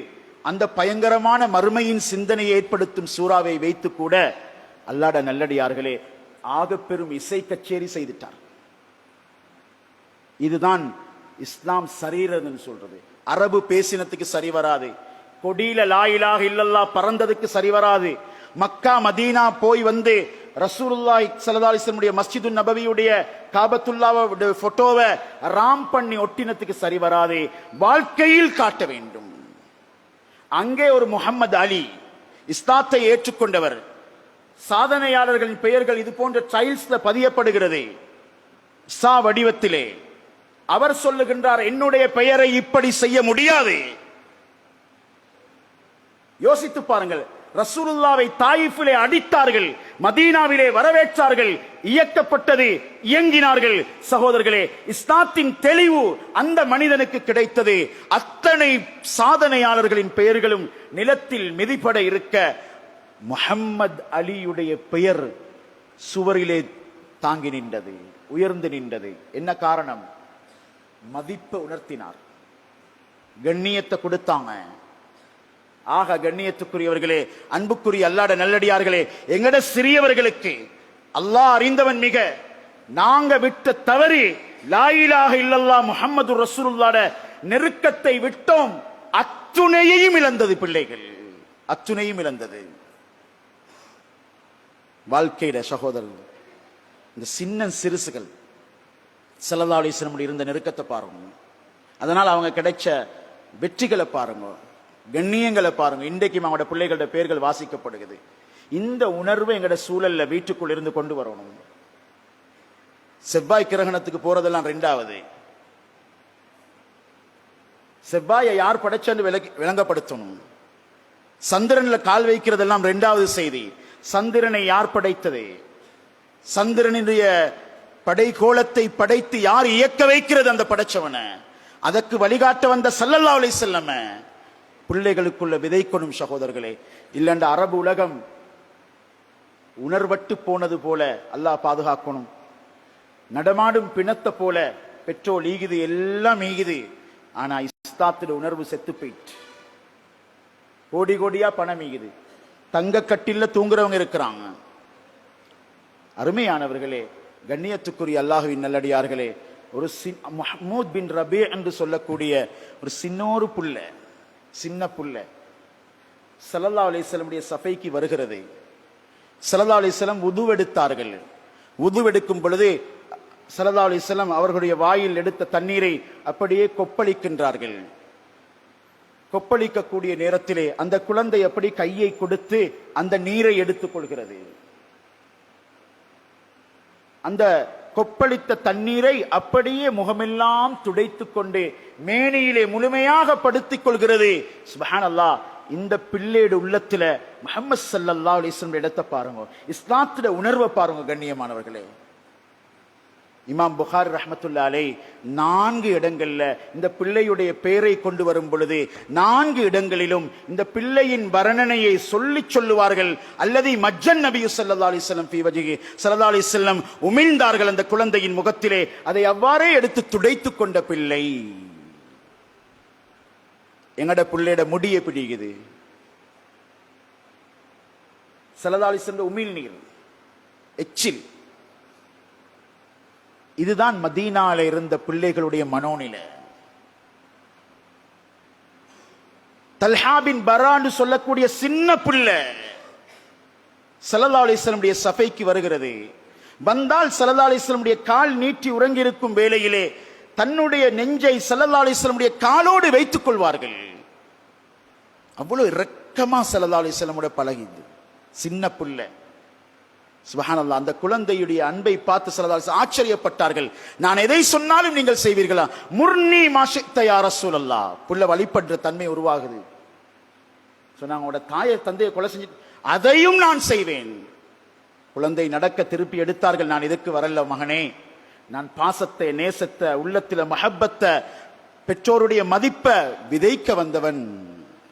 அந்த பயங்கரமான மறுமையின் சிந்தனையை ஏற்படுத்தும் சூறாவை வைத்து கூட அல்லாஹ்ட நல்லடியார்களே ஆக பெரும் இசை கச்சேரி செய்துட்டார். இதுதான் இஸ்லாம் சரீரன்னு சொல்றது. அரபு பேசினத்துக்கு சரி வராது. கொடியில லா இலாஹ இல்லல்லாஹ் பறந்ததுக்கு சரி வராது. மக்கா மதீனா போய் வந்து ரசூலுல்லாஹி ஸல்லல்லாஹு அலைஹி வஸல்லம் மஸ்ஜிதுன் நபவியுடைய காபத்துல்லாஹ்வுடைய போட்டோவை ராம் பண்ணி ஒட்டினத்துக்கு சரி வராது. வாழ்க்கையில் காட்ட வேண்டும். அங்கே ஒரு முஹம்மது அலி இஸ்லாத்தை ஏற்றுக்கொண்டவர், சாதனையாளர்களின் பெயர்கள் இது போன்ற டைல்ஸ்ல பதியப்படுகிறது சா வடிவத்திலே. அவர் சொல்லுகின்றார், என்னுடைய பெயரை இப்படி செய்ய முடியாது. யோசித்து பாருங்கள், ரசூலுல்லாவை தாயிஃபிலே அடித்தார்கள், மதீனாவிலே வரவேற்றார்கள், இயக்கப்பட்டது, இயங்கினார்கள். சகோதரர்களே, இஸ்லாத்தின் தெளிவு அந்த மனிதனுக்கு கிடைத்தது. அத்தனை சாதனையாளர்களின் பெயர்களும் நிலத்தில் மிதிப்பட இருக்க முஹம்மது அலியுடைய பெயர் சுவரிலே தாங்கி நின்றது, உயர்ந்து நின்றது. என்ன காரணம்? மதிப்பை உணர்த்தினார், கண்ணியத்தை கொடுத்தாங்க. ஆக கண்ணியத்துக்குரியவர்களே, அன்புக்குரிய அல்லாஹ்ட நல்லடியார்களே, எங்கட சிறியவர்களுக்கு அல்லாஹ் அறிந்தவன் மிக, நாங்க விட்ட தவறி லா இலாஹ இல்லல்லாஹ் முஹம்மது ரசூலுல்லாஹ்ட நெருக்கத்தை விட்டோம். அத்துணையையும் இழந்தது பிள்ளைகள், அத்துணையும் இழந்தது வாழ்க்கையில. சகோதரர்கள், இந்த சின்ன சிறுசுகள் ஸல்லல்லாஹு அலைஹி வஸல்லம் இருந்த நெருக்கத்தை பாருங்க, அதனால் அவங்க கிடைச்ச வெற்றிகளை பாருங்க, கண்ணியங்களை பாருங்க. இன்றைக்கும் அவங்களோட பிள்ளைகளோட பெயர்கள் வாசிக்கப்படுகிறது. இந்த உணர்வு எங்கட சூழல்ல வீட்டுக்குள் இருந்து கொண்டு வரணும். செவ்வாய் கிரகணத்துக்கு போறதெல்லாம் ரெண்டாவது. செவ்வாயை யார் படைச்சன்னு விளங்கப்படுத்தணும். சந்திரன்ல கால் வைக்கிறதெல்லாம் ரெண்டாவது செய்தி. சந்திரனை யார் படைத்தது? சந்திரனுடைய படைகோளத்தை படைத்து யார் இயக்க வைக்கிறது? அந்த படைச்சவன. அதற்கு வழிகாட்ட வந்த ஸல்லல்லாஹு அலைஹி வஸல்லம் பிள்ளைகளுக்குள்ள விதைக்கணும். சகோதரர்களே, இல்லண்ட அரபு உலகம் உணர்வட்டு போனது போல அல்லாஹ் பாதுகாக்கணும். நடமாடும் பிணத்தை போல பெட்ரோல் ஈகுது, எல்லாம் ஈகுது. ஆனா இஸ்லாத்துல உணர்வு செத்து போயிட்டு கோடி கோடியா பணம் ஈகுது. தங்க கட்டில தூங்குறவங்க இருக்கிறாங்க. அருமையானவர்களே, கண்ணியத்துக்குரிய அல்லாஹ்வின் நல்லடியார்களே, ஒரு மஹ்மூத் பின் ரபி என்று சொல்லக்கூடிய ஒரு சின்னோரு புள்ள, சின்ன புள்ள ஸல்லல்லாஹு அலைஹி வஸல்லம் சஃபைக்கு வருகிறது. ஸல்லல்லாஹு அலைஹி வஸல்லம் வுது எடுத்தார்கள். வுது எடுக்கும் பொழுது ஸல்லல்லாஹு அலைஹி வஸல்லம் அவர்களுடைய வாயில் எடுத்த தண்ணீரை அப்படியே கொப்பளிக்கின்றார்கள். கொப்பளிக்கக்கூடிய நேரத்திலே அந்த குழந்தை அப்படி கையை கொடுத்து அந்த நீரை எடுத்துக் கொள்கிறது. அந்த கொப்பளித்த தண்ணீரை அப்படியே முகமெல்லாம் துடைத்துக் கொண்டு மேனியிலே முழுமையாக படுத்திக் கொள்கிறது. சுப்ஹானல்லாஹ், இந்த பிள்ளையோட உள்ளத்துல முஹம்மது ஸல்லல்லாஹு அலைஹி வஸல்லம் இடத்தை பாருங்க, இஸ்லாத்துல உணர்வை பாருங்க கண்ணியமானவர்களே. இமாம் புகாரி ரஹ்மத்துல்லாஹி அலைஹி 4 இடங்கள்ல இந்த பிள்ளையுடைய பெயரை கொண்டு வரும் பொழுது 4 இடங்களிலும் இந்த பிள்ளையின் வர்ணனையை சொல்லுவார்கள். அல்லது மஜ்ஜன் நபி ஸல்லல்லாஹு அலைஹி வஸல்லம் ஃபீ வஜ்ஹி ஸல்லல்லாஹு அலைஹி வஸல்லம் உமிழ்ந்தார்கள் அந்த குழந்தையின் முகத்திலே. அதை அவ்வாறே எடுத்து துடைத்துக் கொண்ட பிள்ளை. எங்கட பிள்ளையோட முடியை பிடிக்குது. ஸல்லல்லாஹு அலைஹி வஸல்லம் உமிழ் நீர், எச்சில். இதுதான் மதீனால இருந்த பிள்ளைகளுடைய மனோநிலை. தல்ஹா பின் பரான்னு சொல்லக்கூடிய சின்ன பிள்ளை ஸல்லல்லாஹு அலைஹி வஸல்லம் சஃபைக்கு வருகிறது. வந்தால் ஸல்லல்லாஹு அலைஹி வஸல்லம் கால் நீட்டி உறங்கி இருக்கும் வேளையிலே தன்னுடைய நெஞ்சை ஸல்லல்லாஹு அலைஹி வஸல்லம் காலோடு வைத்துக் கொள்வார்கள். அவ்வளவு இரக்கமா ஸல்லல்லாஹு அலைஹி வஸல்லம் பழகிது. சின்ன பிள்ளை. சுப்ஹானல்லாஹ். அந்த குழந்தையுடைய அன்பை பார்த்து ஸல்லல்லாஹு அலைஹி வஸல்லம் ஆச்சரியப்பட்டார்கள். நான் எதை சொன்னாலும் நீங்கள் செய்வீர்களா? முர்னி மாஷித்த யா ரசூலல்லாஹ். புள்ள வழிபடுற தன்மை உருவாகுது. சொன்னாங்க, உங்களோட தாயை தந்தையை கொலை செஞ்சு அதையும் நான் செய்வேன். குழந்தை நடக்க திருப்பி எடுத்தார்கள். நான் எதுக்கு வரல மகனே, நான் பாசத்தை, நேசத்தை, உள்ளத்தில மஹப்பத்தை, பெற்றோருடைய மதிப்பை விதைக்க வந்தவன்.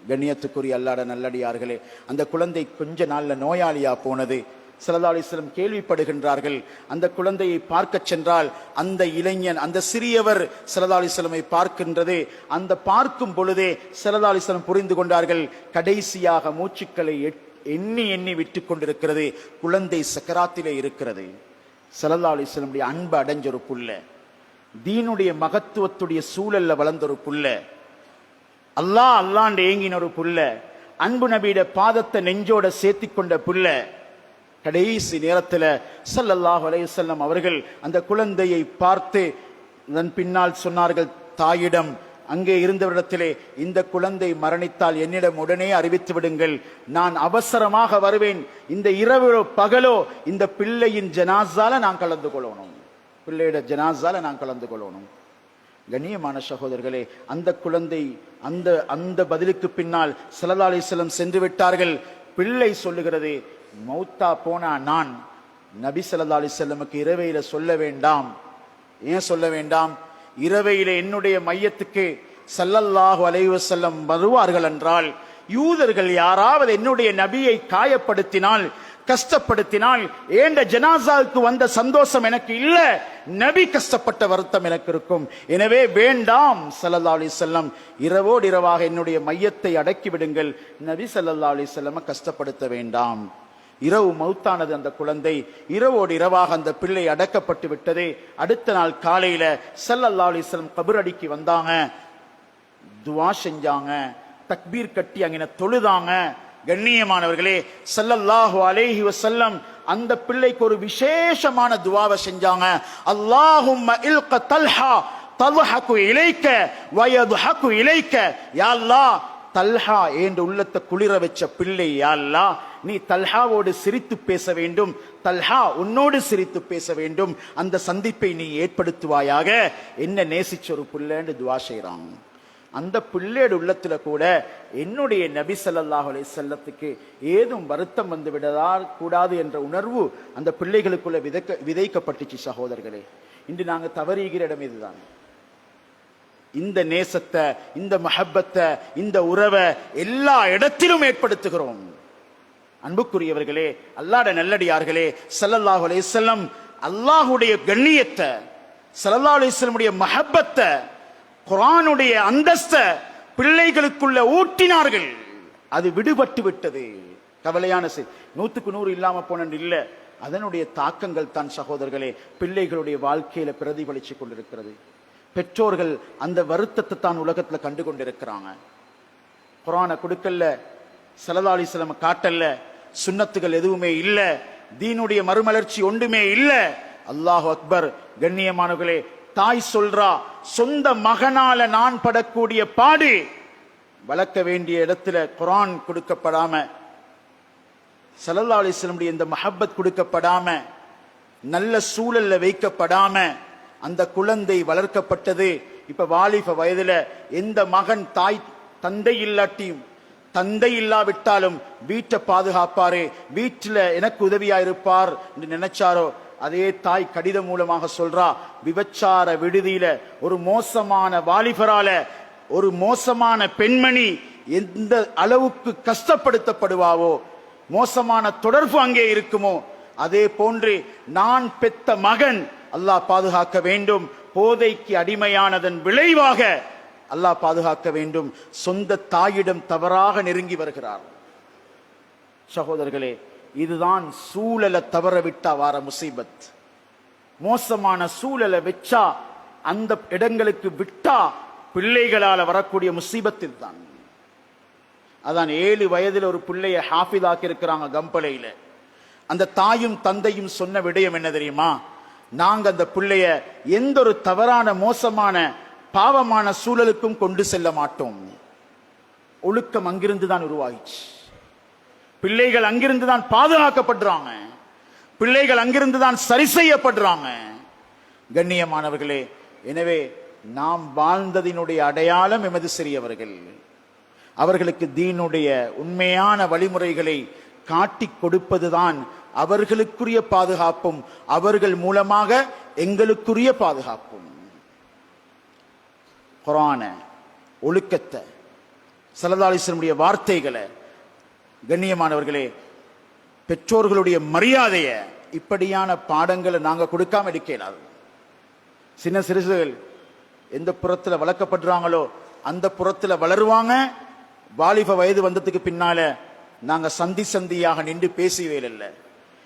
கண்ணியத்துக்குரிய அல்லாஹ்வுடைய நல்லடியார்களே, அந்த குழந்தை கொஞ்ச நாள்ல நோயாளியா போனது. ஸல்லல்லாஹு அலைஹி வஸல்லம் கேள்விப்படுகின்றார்கள். அந்த குழந்தையை பார்க்க சென்றால் அந்த இளைஞன், அந்த சிறியவர் ஸல்லல்லாஹு அலைஹி வஸல்லம் பார்க்கின்றது. அந்த பார்க்கும் பொழுதே ஸல்லல்லாஹு அலைஹி வஸல்லம் புரிந்து கொண்டார்கள், கடைசியாக மூச்சுக்களை எண்ணி எண்ணி விட்டுக் கொண்டிருக்கிறது, குழந்தை சக்கராத்திலே இருக்கிறது. ஸல்லல்லாஹு அலைஹி வஸல்லம் அன்பு அடைஞ்ச ஒரு புள்ள, தீனுடைய மகத்துவத்துடைய சூழல்ல வளர்ந்த ஒரு புள்ள, அல்லாஹ் அல்லாண்டு ஏங்கின ஒரு புள்ள, அன்பு நபியிட பாதத்தை நெஞ்சோட சேர்த்தி கொண்ட புள்ள. கடைசி நேரத்தில் ஸல்லல்லாஹு அலைஹி வஸல்லம் அவர்கள் அந்த குழந்தையை பார்த்து அதன் பின்னால் சொன்னார்கள் தாயிடம், அங்கே இருந்தவரிடத்திலே, இந்த குழந்தை மரணித்தால் என்னிடம் உடனே அறிவித்து விடுங்கள், நான் அவசரமாக வருவேன். இந்த இரவோ பகலோ இந்த பிள்ளையின் ஜனாஸால நான் கலந்து கொள்ளணும், பிள்ளையோட ஜனாஸால நான் கலந்து கொள்ளணும். கண்ணியமான சகோதரர்களே, அந்த குழந்தை அந்த பதிலுக்கு பின்னால் ஸல்லல்லாஹு அலைஹி வஸல்லம் சென்று விட்டார்கள். பிள்ளை சொல்லுகிறது, மௌத்தா போனா நான் நபி ஸல்லல்லாஹு அலைஹி வஸல்லமுக்கு இரவையில சொல்ல வேண்டாம். ஏன் சொல்ல வேண்டாம்? இரவையில என்னுடைய மையத்துக்கு ஸல்லல்லாஹு அலைஹி வஸல்லம் வருவார்கள் என்றால், யூதர்கள் யாராவது என்னுடைய நபியை காயப்படுத்தினால், கஷ்டப்படுத்தினால், ஏண்ட ஜனாசாவுக்கு வந்த சந்தோஷம் எனக்கு இல்ல, நபி கஷ்டப்பட்ட வருத்தம் எனக்கு இருக்கும். எனவே வேண்டாம் ஸல்லல்லாஹு அலைஹி வஸல்லம், இரவோடு இரவாக என்னுடைய மையத்தை அடக்கி விடுங்கள், நபி ஸல்லல்லாஹு அலைஹி வஸல்லம் கஷ்டப்படுத்த வேண்டாம். இரவு மௌத்தானது அந்த குழந்தை. இரவோடு இரவாக அந்த பிள்ளை அடக்கப்பட்டு விட்டது. அடுத்த நாள் காலையில ஸல்லல்லாஹு அலைஹி வஸல்லம் கபரடிக்கு வந்தாங்க, துஆ செஞ்சாங்க, தக்பீர் கட்டி அங்கே தொழுதாங்க. கண்ணியமானவர்களே, ஸல்லல்லாஹு அலைஹி வஸல்லம் அந்த பிள்ளைக்கு ஒரு விசேஷமான துஆவை செஞ்சாங்க. அல்லாஹும்ம இல்க தல்ஹா தல்ஹகு இலைக்க வயதுஹகு இலைக்க. யா அல்லாஹ், தல்ஹா என்ற உள்ளத்தை குளிர வச்ச பிள்ளை, யா அல்லாஹ் நீ தல்ஹாவோடு சிரித்து பேச வேண்டும், தல்ஹா உன்னோடு சிரித்து பேச வேண்டும், அந்த சந்திப்பை நீ ஏற்படுத்துவாயாக, என்ன நேசிச்ச ஒரு பிள்ளைன்னு துஆ செய்றாங்க. அந்த பிள்ளையோட உள்ளத்துல கூட என்னுடைய நபி ஸல்லல்லாஹு அலைஹி வஸல்லத்துக்கு ஏதும் வருத்தம் வந்து விடதா கூடாது என்ற உணர்வு அந்த பிள்ளைகளுக்குள்ள விதைக்கப்பட்டுச்சு. சகோதரர்களே, இன்று நாங்க தவறுகிற இடம் இதுதான். இந்த நேசத்தை, இந்த மஹப்பத்தை, இந்த உறவை எல்லா இடத்திலும் ஏற்படுத்துகிறோம். அன்புக்குரியவர்களே, அல்லாஹ்வுடைய நல்லடியார்களே, ஸல்லல்லாஹு அலைஹி வஸல்லம் அல்லாஹ்வுடைய கண்ணியத்தை, ஸல்லல்லாஹு அலைஹி வஸல்லமுடைய மஹப்பத்தை, குர்ஆனுடைய அந்தஸ்த பிள்ளைகளுக்குள்ள ஊட்டினார்கள். அது விடுபட்டு விட்டது. கவலையான செய்தி. 100க்கு 100 இல்லாம போன இல்ல, அதனுடைய தாக்கங்கள் தான் சகோதரர்களே பிள்ளைகளுடைய வாழ்க்கையில பிரதிபலிச்சு கொண்டிருக்கிறது. பெற்றோர்கள் அந்த வருத்தத்தை தான் உலகத்துல கண்டு கொண்டிருக்கிறாங்க. குர்ஆனை கொடுக்கல, ஸல்லல்லாஹு அலைஹி வஸல்லம் காட்டல்ல, சுன்னத்துகள் எதுவுமே இல்ல, தீனுடைய மறுமலர்ச்சி ஒன்றுமே இல்ல. அல்லாஹு அக்பர். கண்ணியமானவர்களே, தாய் சொல்றா, சொந்த மகனால நான் படக்கூடிய பாடு, வளர்க்க வேண்டிய இடத்துல குர்ஆன் கொடுக்கப்படாம, ஸல்லல்லாஹு அலைஹி வஸல்லம் இந்த மஹப்பத் கொடுக்கப்படாம, நல்ல சூழல்ல வைக்கப்படாம அந்த குழந்தை வளர்க்கப்பட்டது. இப்ப வாலிப வயதுல எந்த மகன் தாய் தந்தை இல்லாட்டியும் தந்தை இல்லாவிட்டாலும் வீட்டை பாதுகாப்பாரு, வீட்டில் எனக்கு உதவியா இருப்பார் என்று நினைச்சாரோ அதே தாய் கடிதம் மூலமாக சொல்றா, விபச்சார விடுதியில ஒரு மோசமான வாலிபரால ஒரு மோசமான பெண்மணி எந்த அளவுக்கு கஷ்டப்படுத்தப்படுவாவோ, மோசமான தொடர்பு அங்கே இருக்குமோ, அதே போன்று நான் பெத்த மகன் அல்லாஹ் பாதுகாக்க வேண்டும், போதைக்கு அடிமையானதன் விளைவாக அல்லாஹ் பாதுகாக்க வேண்டும், சொந்த தாயிடம் தவறாக நெருங்கி வருகிறார். சகோதரர்களே, இதுதான் சூழலை தவற விட்டா வார முசீபத். மோசமான சூழலை வச்சா, அந்த இடங்களுக்கு விட்டா பிள்ளைகளால வரக்கூடிய முசீபத்தில் தான். அதான் 7 வயதில் ஒரு பிள்ளைய ஹாஃபிதாக்கி இருக்கிறாங்க கம்பளையில. அந்த தாயும் தந்தையும் சொன்ன விடயம் என்ன தெரியுமா? நாங்க அந்த பிள்ளைய எந்த ஒரு தவறான மோசமான பாவமான சூழலுக்கும் கொண்டு செல்ல மாட்டோம். ஒழுக்கம் அங்கிருந்து தான் உருவாயிச்சு. பிள்ளைகள் அங்கிருந்து தான் பாதுகாக்கப்படுறாங்க, பிள்ளைகள் அங்கிருந்து தான் சரி செய்யப்படுறாங்க. கண்ணியமானவர்களே, எனவே நாம் வாழ்ந்ததினுடைய அடையாளம் எமது சிறியவர்கள். அவர்களுக்கு தீனுடைய உண்மையான வழிமுறைகளை காட்டி கொடுப்பதுதான் அவர்களுக்குரிய பாதுகாப்பும், அவர்கள் மூலமாக எங்களுக்குரிய பாதுகாப்பும். குர்ஆன, ஒழுக்கத்தை, ஸல்லல்லாஹு அலைஹி வஸல்லம் வார்த்தைகளை, கண்ணியமானவர்களே, பெற்றோர்களுடைய மரியாதைய, இப்படியான பாடங்களை நாங்க கொடுக்காம இருக்கலாது. சின்ன சிறுசுகள் எந்த புறத்துல வளர்க்கப்படுறாங்களோ அந்த புறத்துல வளருவாங்க. வாலிப வயது வந்ததுக்கு பின்னால நாங்க சந்தி சந்தியாக நின்று பேசுவே இல்லை.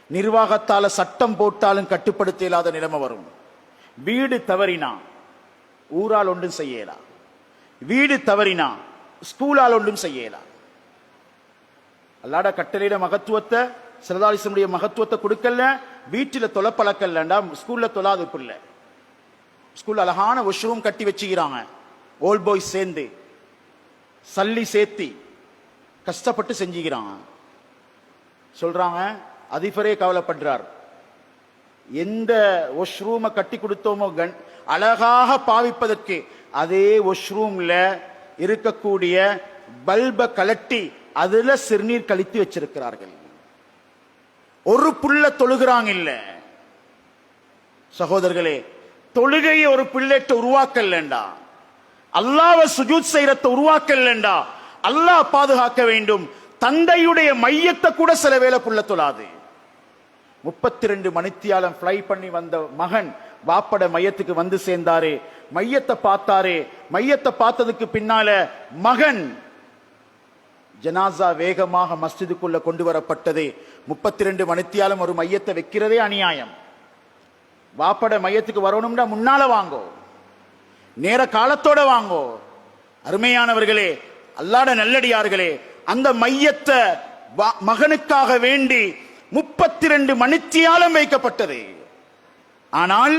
நிர்வாகத்தால சட்டம் போட்டாலும் கட்டுப்படுத்த இல்லாத நிலைமை வரும். வீடு தவறினா ஊரால் ஒன்றும் செய்யலாம், வீடு தவறினா ஸ்கூலால் ஒன்றும் செய்யலாம். அல்லாட கட்டளையிட மகத்துவத்தை, ஸல்லல்லாஹு அலைஹி வஸல்லம் மகத்துவத்தை கொடுக்கல. வீட்டில தொலை பழக்கலண்டா ஸ்கூல்ல தொழாது பிள்ளை. ஸ்கூல்ல அழகான வாஷ்ரூம் கட்டி வச்சுக்கிறாங்க. ஓல்ட் பாய்ஸ் சேர்ந்து சல்லி சேர்த்தி கஷ்டப்பட்டு செஞ்சுக்கிறாங்க. சொல்றாங்க, அதிபரே கவலைப்படுறார், எந்த வாஷ்ரூமை கட்டி கொடுத்தோமோ அழகாக பாவிப்பதற்கு அதே வாஷ்ரூம்ல இருக்கக்கூடிய பல்ப கலட்டி அதுல சிறுநீர் கழித்து வச்சிருக்கிறார்கள். ஒரு புள்ள தொழுகிறாங்க இல்ல. சகோதரர்களே, தொழுகையை ஒரு பிள்ளைட்ட உருவாக்கலண்டா, அல்லாஹ்வை சுஜூத் செய்யறத உருவாக்கலண்டா, அல்லாஹ் பாதுகாக்க வேண்டும். தந்தையுடைய மையத்தை கூட சில வேளை புள்ள தொழாது. 32 மணித்தியாலம் ஃப்ளை பண்ணி வந்த மகன் வாப்பட மையத்துக்கு வந்து சேர்ந்தாரு. மையத்தை பார்த்தாரு. மையத்தை பார்த்ததுக்கு பின்னால மகன் ஜனாசா வேகமாக மஸ்ஜிதுக்குள்ள கொண்டு வரப்பட்டது. 32 மணித்தியாலம் ஒரு மையத்தை வைக்கிறதே அநியாயம். வாப்பட மையத்துக்கு வரணும்னா முன்னால வாங்கோ, நேர காலத்தோட வாங்கோ. அருமையானவர்களே, அல்லாஹ்வுடைய நல்லடியார்களே, அந்த மையத்தை மகனுக்காக வேண்டி 32 மணித்தியாலம் வைக்கப்பட்டது. ஆனால்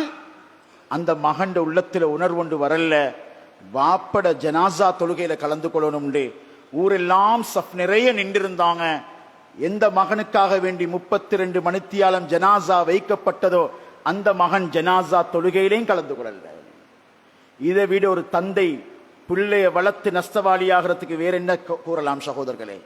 அந்த மகன் உள்ளத்தில் உணர்வு ஒன்று வரல, வாப்பட ஜனாசா தொழுகையில கலந்து கொள்ளணும். ஊரெல்லாம் சஃப் நிறைய நின்றிருந்தாங்க. எந்த மகனுக்காக வேண்டி 32 மணித்தியாலம் ஜனாசா வைக்கப்பட்டதோ அந்த மகன் ஜனாசா தொழுகையிலையும் கலந்து கொள்ளல. இதை விட ஒரு தந்தை பிள்ளைய வளர்த்து நஷ்டவாளியாகிறதுக்கு வேற என்ன கூறலாம் சகோதரர்களே?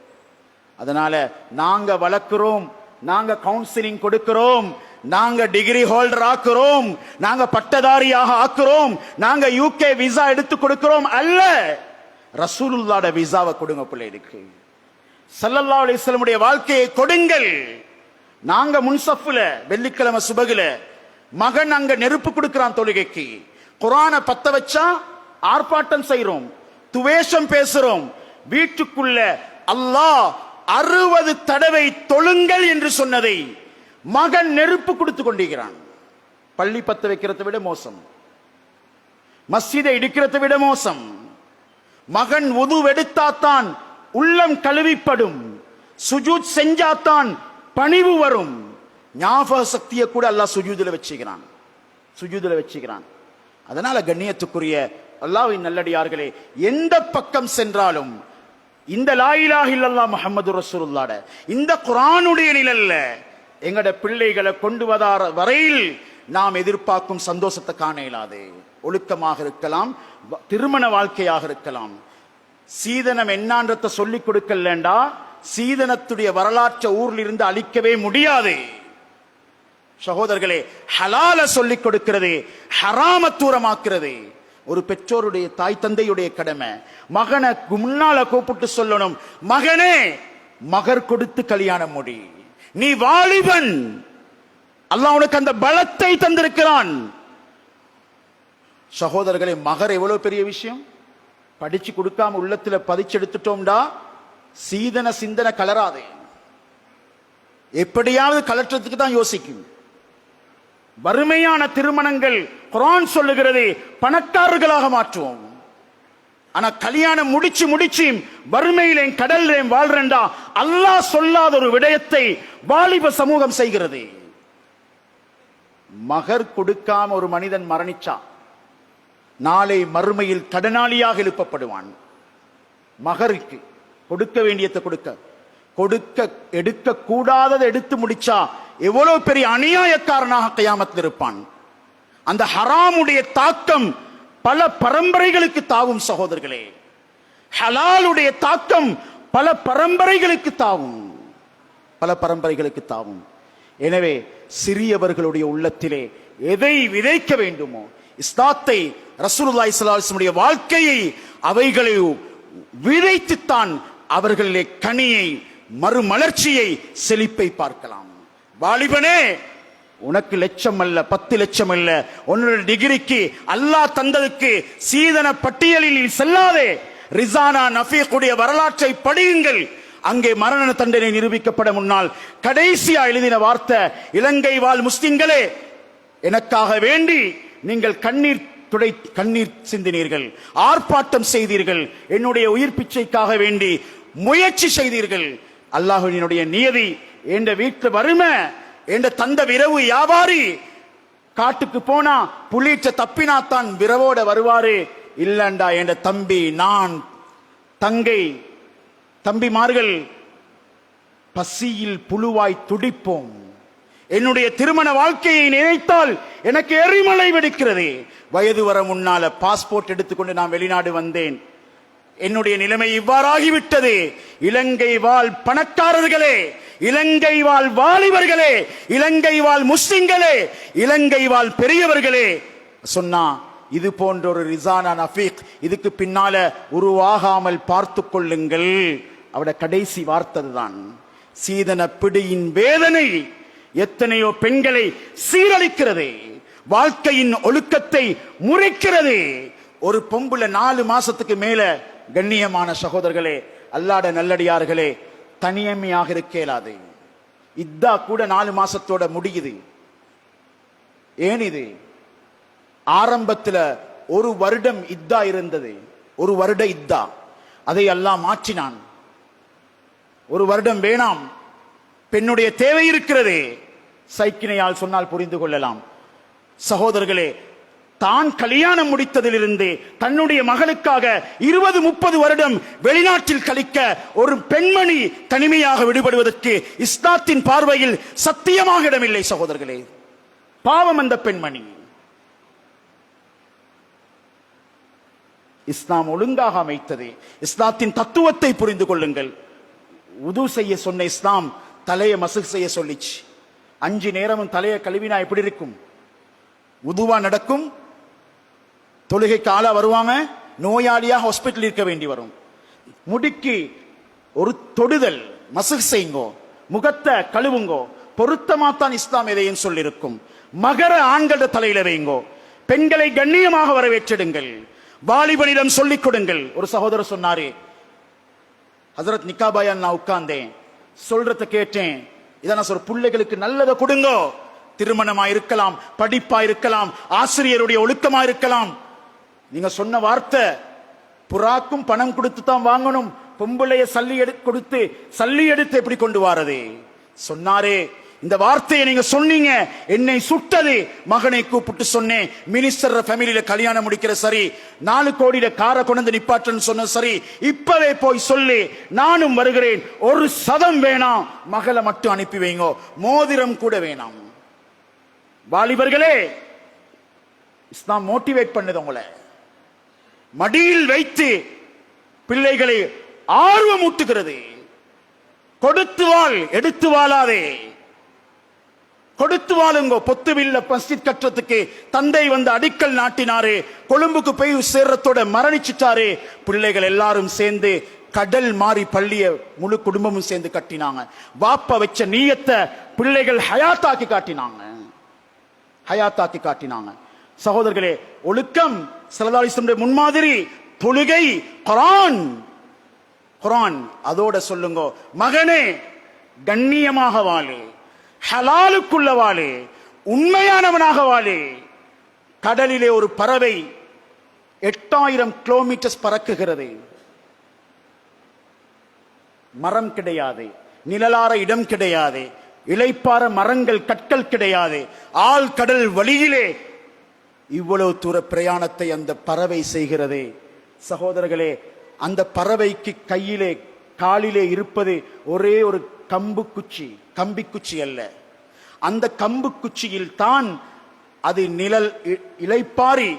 அதனால நாங்க வளர்க்கிறோம், நாங்க கவுன்சிலிங் கொடுக்கிறோம், நாங்க டிகிரி ஹோல்டர் ஆக்குறோம், நாங்க பட்டதாரியாக ஆக்குறோம், நாங்க யூகே விசா எடுத்து கொடுக்கிறோம் அல்ல. ரசூலுல்லாஹ்ட விசாவை கொடுங்க பிள்ளைகளுக்கு. ஸல்லல்லாஹு அலைஹி வஸல்லம் வாழ்க்கையை கொடுங்கள். நாங்க முன்சஃப்ல வெள்ளிக்கிழமை சுபகுல மகன் அங்க நெருப்பு கொடுக்கிறான் தொழுகைக்கு. குர்ஆனை பத்த வச்சா ஆர்ப்பாட்டம் செய்றோம், துவேஷம் பேசுறோம். வீட்டுக்குள்ள அல்லாஹ் 60 தடவை தொழுங்கள் என்று சொன்னதை மகன் நெருப்பு கொடுத்து கொண்டிருக்கிறான். பள்ளி பத்த வைக்கிறதை விட மோசம், மஸ்ஜிதை இடிக்கிறதை விட மோசம். மகன் உது எடுத்தாத்தான் உள்ளம் கழுவிப்படும், சுஜூத் செஞ்சாத்தான் பணிவு வரும். ஞாபக சக்தியை கூட அல்லாஹ் சுஜூதுல வச்சுக்கிறான், சுஜூதுல வச்சுக்கிறான். அதனால கண்ணியத்துக்குரிய அல்லாஹ்வின் நல்லடியார்களே, எந்த பக்கம் சென்றாலும் இந்த லா இலாஹ இல்லல்லாஹ் முஹம்மது ரசூலுல்லாஹ் இந்த குர்ஆனுடைய நிழல்ல எங்கட பிள்ளைகளை கொண்டு வர வரையில் நாம் எதிர்பார்க்கும் சந்தோஷத்தை காண இயலாது. ஒழுக்கமாக இருக்கலாம், திருமண வாழ்க்கையாக இருக்கலாம், சீதனம் என்னான்றத சொல்லிக் கொடுக்கலண்டா சீதனத்துடைய வரலாற்றை ஊர்ல இருந்து அழிக்கவே முடியாது. சகோதரர்களே, ஹலால சொல்லிக் கொடுக்கிறது, ஹராம தூரமாக்குறது ஒரு பெற்றோருடைய தாய் தந்தையுடைய கடமை. மகனை முன்னால கூப்பிட்டு சொல்லணும், மகனே மகர் கொடுத்து கல்யாணம் முடி, நீ வாலிபன், அல்லாஹ் உனக்கு அந்த பலத்தை தந்திருக்கிறான். சகோதரர்களே, மகர் எவ்வளவு பெரிய விஷயம். படிச்சு கொடுக்காம உள்ளத்துல பதிச்செடுத்துட்டோம்டா சீதன சிந்தனை கலராது, எப்படியாவது கலற்றத்துக்கு தான் யோசிக்கும். வறுமையான திருமணங்கள் குர்ஆன் சொல்லுகிறது பணக்காரர்களாக மாற்றுவோம். ஆனா கல்யாணம் முடிச்சு முடிச்சு வறுமையிலே கடல்லே வாழ்றேன்டா அல்லாஹ் சொல்லாத ஒரு விடயத்தை வாலிப சமூகம் செய்கிறது. மகர் கொடுக்காம ஒரு மனிதன் மரணிச்சா நாளை மறுமையில் கடனாளியாக எழுப்பப்படுவான். மகருக்கு கொடுக்க வேண்டியதை கொடுக்க எடுக்க கூடாததை எடுத்து முடிச்சா எவ்வளவு பெரிய அநியாயக்காரனாக கியாமத்தில் இருப்பான். அந்த ஹராமுடைய தாக்கம் பல பரம்பரைகளுக்கு தாவும். சகோதரர்களே, ஹலாலுடைய தாக்கம் பல பரம்பரைகளுக்கு தாவும், பல பரம்பரைகளுக்கு தாவும். எனவே சிறியவர்களுடைய உள்ளத்திலே எதை விதைக்க வேண்டுமோ இஸ்லாத்தை, ரசூலுல்லாஹி ஸல்லல்லாஹு அலைஹி வஸல்லம் வாழ்க்கையை அவைகளை விதைத்துத்தான் அவர்களிலே கனியை, மறுமலர்ச்சியை, செழிப்பை பார்க்கலாம். வாலிபனே, உனக்கு லட்சம் அல்ல 10 லட்சம் அல்ல, உன்னுடைய டிகிரிக்கு அல்லாஹ் தந்ததுக்கு சீதன பட்டியலில் செல்லாதே. ரிசானா நஃபீக்குடைய வரலாற்றை படியுங்கள். அங்கே மரண தண்டனை நிரூபிக்கப்பட முன்னால் கடைசியா எழுதின வார்த்தை, இலங்கை வாழ் முஸ்லிம்களே, எனக்காக வேண்டி நீங்கள் கண்ணீர் சிந்தினீர்கள், ஆர்ப்பாட்டம் செய்தீர்கள், என்னுடைய உயிர் பிச்சைக்காக வேண்டி முயற்சி செய்தீர்கள். அல்லாஹ்வினுடைய நியதி, என்ற வீட்டு வறுமை, என்ற தந்த விரவு வியாபாரி காட்டுக்கு போனா புலிச்ச தப்பினாத்தான் விரவோட வருவாரு. இல்லண்டா என்ற தம்பி, நான் தங்கை தம்பிமார்கள் பசியில் புழுவாய் துடிப்போம். என்னுடைய திருமண வாழ்க்கையை நினைத்தால் எனக்கு எரிமலை வெடிக்கிறது. வயது வர முன்னால பாஸ்போர்ட் எடுத்துக்கொண்டு நான் வெளிநாடு வந்தேன். என்னுடைய நிலைமை இவ்வாறாகிவிட்டது. இலங்கை வாழ் பணக்காரர்களே, இலங்கை வாழ் வாலிபர்களே, இலங்கை வாழ் முஸ்லிம்களே, இலங்கை வாழ் பெரியவர்களே, சொன்னா இது போன்ற ஒரு ரிசானா நஃபீக் இதுக்கு பின்னால உருவாகாமல் பார்த்து கொள்ளுங்கள். அவட கடைசி வார்த்தை தான். சீதன பிடியின் வேதனை எத்தனையோ பெண்களை சீரழிக்கிறது, வாழ்க்கையின் ஒழுக்கத்தை முறிக்கிறது. ஒரு பொம்புல 4 மாசத்துக்கு மேல, கண்ணியமான சகோதரர்களே, அல்லாஹ்வுடைய நல்லடியார்களே, தனியமையாக இருக்கேலாது. இத்தா கூட 4 மாசத்தோட முடியுது. ஏன் இது? ஆரம்பத்துல 1 வருடம் இத்தா இருந்தது, 1 வருட இத்தா. அதை அல்லாஹ் மாற்றினான். 1 வருடம் வேணாம், பெண்ணுடைய தேவை இருக்கிறது. சைக்கினையால் சொன்னால் புரிந்து கொள்ளலாம். சகோதரர்களே, தான் கல்யாணம் முடித்ததிலிருந்து தன்னுடைய மகளுக்காக 20-30 வருடம் வெளிநாட்டில் கழிக்க ஒரு பெண்மணி தனிமையாக விடுபடுவதற்கு இஸ்லாத்தின் பார்வையில் சத்தியமாக இடமில்லை. சகோதரர்களே, பாவம் அந்த பெண்மணி. இஸ்லாம் ஒழுங்காக அமைத்தது. இஸ்லாத்தின் தத்துவத்தை புரிந்து கொள்ளுங்கள். உது செய்ய சொன்ன இஸ்லாம் தலையை மசூக் செய்ய சொல்லிச்சு. 5 நேரமும் தலையை கழுவினா எப்படி இருக்கும்? உதுவா நடக்கும், தொழுகைக்கு ஆளா வருவாங்க, நோயாளியா ஹாஸ்பிட்டல் இருக்க வேண்டி வரும். முடிக்கு ஒரு தொடுதல், மசூக் செய்யுங்கோ, முகத்தை கழுவுங்கோ, பொருத்தமாத்தான் இஸ்லாம் எதையும் சொல்லிருக்கும். மகர ஆண்கள தலையில வைங்கோ, பெண்களை கண்ணியமாக வரவேற்றிடுங்கள், வாலிபனிடம் சொல்லிக் கொடுங்கள். ஒரு சகோதரர் சொன்னாரு, ஹசரத் நிக்காபாயான் நான் உட்கார்ந்தேன், சொல்றத கேட்டேன், இதான சொல், பிள்ளைகளுக்கு நல்லதை கொடுங்கோ. திருமணமா இருக்கலாம், படிப்பா இருக்கலாம், ஆசிரியருடைய ஒழுக்கமா இருக்கலாம். நீங்க சொன்ன வார்த்தை, புறாக்கும் பணம் கொடுத்து தான் வாங்கணும், பொம்பளைய சல்லி எடுத்து எப்படி கொண்டு வாரது சொன்னாரே. இந்த வார்த்தையை நீங்க சொன்னீங்க, என்னை சுட்டது. மகனை கூப்பிட்டு சொன்னேன், மினிஸ்டர் ஃபேமிலியில கல்யாணம் முடிக்கிற சரி, 4 கோடியில காரை கொண்டு நிப்பாட்டுன்னு சொன்ன சரி, இப்பவே போய் சொல்லி நானும் வருகிறேன். 1 சதம் வேணாம், மகளை மட்டும் அனுப்பி வைங்க, மோதிரம் கூட வேணாம். வாலிபர்களே, இஸ்லாம் மோட்டிவேட் பண்ணுது உங்களை. மடியில் வைத்து பிள்ளைகளை ஆர்வமூட்டுகிறது. கொடுத்து வாழ், எடுத்து வாழாதே. கொடுத்து வாழுங்கோ. பொத்துவில்ல மஸ்ஜித் கட்டுறதுக்கு தந்தை வந்து அடிக்கல் நாட்டினாரு, கொழும்புக்கு போய் சேர்றதோட மரணிச்சிட்டாரு. பிள்ளைகள் எல்லாரும் சேர்ந்து கடல் மாறி பள்ளிய முழு குடும்பமும் சேர்ந்து கட்டினாங்க. வாப்பா வச்ச நீயத்தை பிள்ளைகள் ஹயாத்தாக்கி காட்டினாங்க, ஹயாத்தாக்கி காட்டினாங்க. சகோதரர்களே, ஒழுக்கம் ஸல்லல்லாஹு அலைஹி வஸல்லம் முன்மாதிரி, தொழுகை, குர்ஆன். குர்ஆன் அதோட சொல்லுங்க, மகனே கண்ணியமாக வாழு, ஹலாலுக்குள்ள வாழு, உண்மையானவனாக வாழு. கடலிலே ஒரு பறவை 8000 கிலோமீட்டர் பறக்குகிறது. மரம் கிடையாது, நிழலார இடம் கிடையாது, இளைப்பாற மரங்கள் கற்கள் கிடையாது. ஆள் கடல் வழியிலே இவ்வளவு தூர பிரயாணத்தை அந்த பறவை செய்கிறது. சகோதரர்களே, அந்த பறவைக்கு கையிலே காலிலே இருப்பது ஒரே ஒரு கம்பு குச்சி, கம்பி குச்சி அல்ல. அந்த கம்பு குச்சியில் தான் அது நிழல் இளைப்பாரி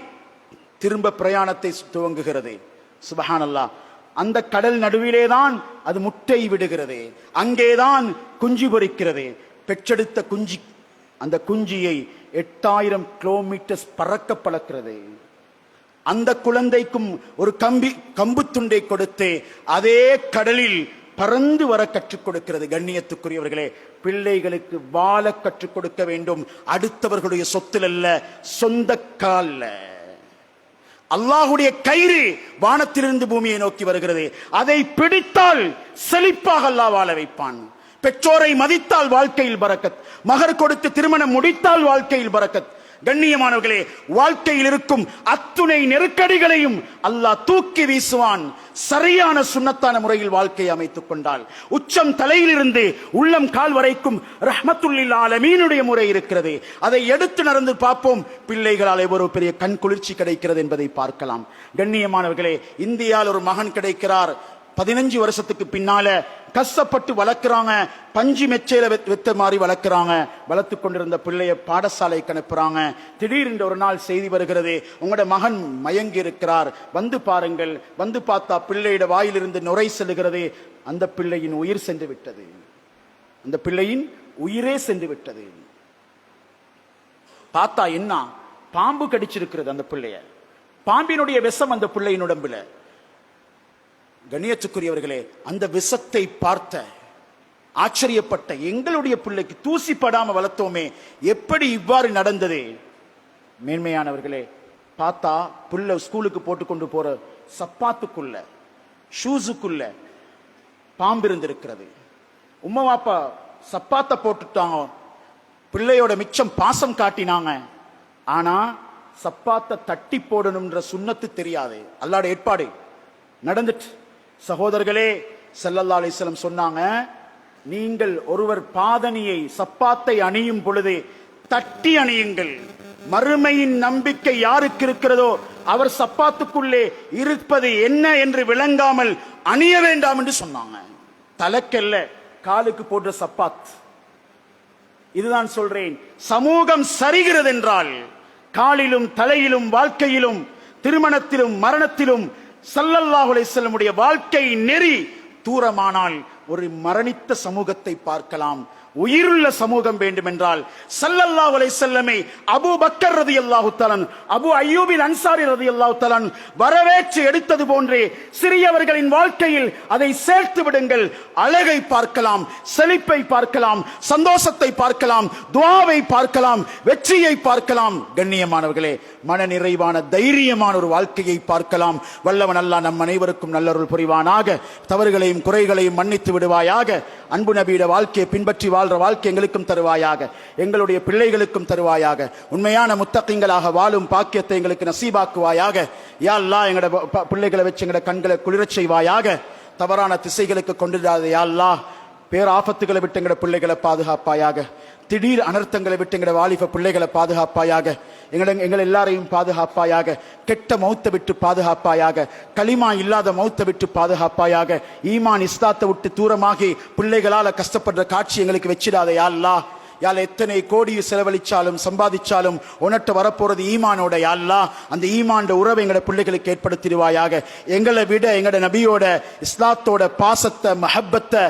திரும்ப பிரயாணத்தை துவங்குகிறது. சுபஹானல்லாஹ். அந்த கடல் நடுவிலே தான் அது முட்டை விடுகிறது, அங்கேதான் குஞ்சு பொரிக்கிறது. பெற்றெடுத்த குஞ்சு அந்த குஞ்சியை 8000 கிலோமீட்டர் பறக்க பழக்கிறது. அந்த குழந்தைக்கும் ஒரு கம்பு துண்டை கொடுத்து அதே கடலில் பறந்து வர கற்றுக் கொடுக்கிறது. கண்ணியத்துக்குரியவர்களே, பிள்ளைகளுக்கு வாழ கற்றுக் கொடுக்க வேண்டும். அடுத்தவர்களுடைய சொத்தில் அல்ல, சொந்த கால்ல. அல்லாஹுடைய கயிறு வானத்திலிருந்து பூமியை நோக்கி வருகிறது. அதை பிடித்தால் செழிப்பாக அல்லாஹ் வாழ வைப்பான். பெற்றோரை மதித்தால் வாழ்க்கையில் பரக்கத், மகர் கொடுத்து திருமணம் முடித்தால் வாழ்க்கையில் பரக்கத். கண்ணியமானவர்களே, வாழ்க்கையில் இருக்கும் அத்துணை நெருக்கடிகளையும் அல்லாஹ் தூக்கி வீசுவான். சரியான சுன்னத்தான முறையில் வாழ்க்கையை அமைத்துக் கொண்டால். உச்சம் தலையிலிருந்து உள்ளம் கால் வரைக்கும் ரஹ்மத்துல்லில் ஆலமீனுடைய முறை இருக்கிறது. அதை எடுத்து நடந்து பார்ப்போம். பிள்ளைகளால் எவ்வளவு பெரிய கண் குளிர்ச்சி கிடைக்கிறது என்பதை பார்க்கலாம். கண்ணியமானவர்களே, இந்தியாவில் ஒரு மகன் கிடைக்கிறார். 15 வருஷத்துக்கு பின்னால கஷ்டப்பட்டு வளர்க்கிறாங்க. பஞ்சு மெச்சையில வெத்த மாதிரி வளர்க்கிறாங்க. வளர்த்து கொண்டிருந்த பிள்ளைய பாடசாலைக்கு அனுப்புறாங்க. திடீரென்று ஒரு நாள் செய்தி வருகிறது, உங்களோட மகன் மயங்கி இருக்கிறார், வந்து பாருங்கள். வந்து பார்த்தா பிள்ளையோட வாயிலிருந்து நுரை செல்லுகிறது. அந்த பிள்ளையின் உயிர் சென்று விட்டது. அந்த பிள்ளையின் உயிரே சென்று விட்டது. பார்த்தா என்ன, பாம்பு கடிச்சிருக்கிறது அந்த பிள்ளைய. பாம்பினுடைய விஷம் அந்த பிள்ளையின் உடம்புல. கண்ணியத்துக்குரியவர்களே, அந்த விஷத்தை பார்த்த ஆச்சரியப்பட்ட எங்களுடைய பிள்ளைக்கு தூசி படாம வளர்த்தோமே, எப்படி இவ்வாறு நடந்தது? மேன்மையானவர்களே, பார்த்தா புள்ள ஸ்கூலுக்கு போட்டு கொண்டு போற சப்பாத்துக்குள்ள, ஷூஸுக்குள்ள பாம்பு இருந்திருக்கிறது. உம்மா வாப்பா சப்பாத்தை போட்டுட்டாங்க. பிள்ளையோட மிச்சம் பாசம் காட்டினாங்க. ஆனா சப்பாத்தை தட்டி போடணும்ன்ற சுன்னத்து தெரியாது. அல்லாஹ்வுடைய ஏற்பாடு நடந்துட்டு. சகோதரர்களே, ஸல்லல்லாஹு அலைஹி வஸல்லம் சொன்னாங்க, நீங்கள் ஒருவர் பாதணியை சப்பாத்தை அணியும் பொழுது தட்டி அணியுங்கள். மறுமையின் நம்பிக்கை யாருக்கு இருக்கிறதோ அவர் சப்பாத்துக்குள்ளே இருப்பது என்ன என்று விளங்காமல் அணிய வேண்டாம் என்று சொன்னாங்க. தலைக்கல்ல, காலுக்கு போன்ற சப்பாத். இதுதான் சொல்றேன், சமூகம் சரிகிறது என்றால் காலிலும் தலையிலும் வாழ்க்கையிலும் திருமணத்திலும் மரணத்திலும் ஸல்லல்லாஹு அலைஹி வஸல்லம் உடைய வாழ்க்கை நெறி தூரமானால் ஒரு மரணித்த சமூகத்தை பார்க்கலாம். உயிருள்ள சமூகம் வேண்டும் என்றால் ஸல்லல்லாஹு அலைஹி வஸல்லமை அபூ பக்கர் ரலியல்லாஹு தஆலா, அபூ அய்யூபில் அன்சாரி ரலியல்லாஹு தஆலா வரவேற்று எடுத்தது போன்றே சிறியவர்களின் வாழ்க்கையில் அதை சேர்த்து விடுங்கள். அழகை பார்க்கலாம், செழிப்பை பார்க்கலாம், சந்தோஷத்தை பார்க்கலாம், துஆவை பார்க்கலாம், வெற்றியை பார்க்கலாம். கண்ணியமானவர்களே, மன நிறைவான தைரியமான ஒரு வாழ்க்கையை பார்க்கலாம். வல்லவன் அல்லாஹ் நம் அனைவருக்கும் நல்லருள் புரிவானாக. தவறுகளையும் குறைகளையும் மன்னித்து விடுவாயாக. அன்பு நபியுடைய வாழ்க்கையை பின்பற்றி வாழ்ற வாழ்க்கை எங்களுக்கும் தருவாயாக, எங்களுடைய பிள்ளைகளுக்கும் தருவாயாக. உண்மையான முத்தகீங்களாக வாழும் பாக்கியத்தை எங்களுக்கு நசீபாக்குவாயாக. யா அல்லாஹ், எங்கட பிள்ளைகளை வச்சு எங்கட கண்களை குளிரச் செய்வாயாக. தவறான திசைகளுக்கு கொண்டுடாத யா அல்லாஹ். பேராபத்துகளை விட்டு எங்கட பிள்ளைகளை பாதுகாப்பாயாக. திடீர் அனர்த்தங்களை விட்டு எங்கட வாலிப பிள்ளைகளை பாதுகாப்பாயாக. எங்கள் எல்லாரையும் பாதுகாப்பாயாக. கெட்ட மௌத்தை விட்டு பாதுகாப்பாயாக. களிமா இல்லாத மௌத்தை விட்டு பாதுகாப்பாயாக. ஈமான் இஸ்லாத்தை விட்டு தூரமாகி பிள்ளைகளால கஷ்டப்படுற காட்சி எங்களுக்கு வச்சிடாத யா அல்லாஹ். யாழ் எத்தனை கோடி செலவழிச்சாலும் சம்பாதிச்சாலும் உனட்ட வரப்போறது ஈமானோட. யா அல்லாஹ் அந்த ஈமான் உறவை எங்கட பிள்ளைகளுக்கு ஏற்படுத்திடுவாயாக. எங்களை விட எங்கட நபியோட இஸ்லாத்தோட பாசத்தை மஹப்பத்தை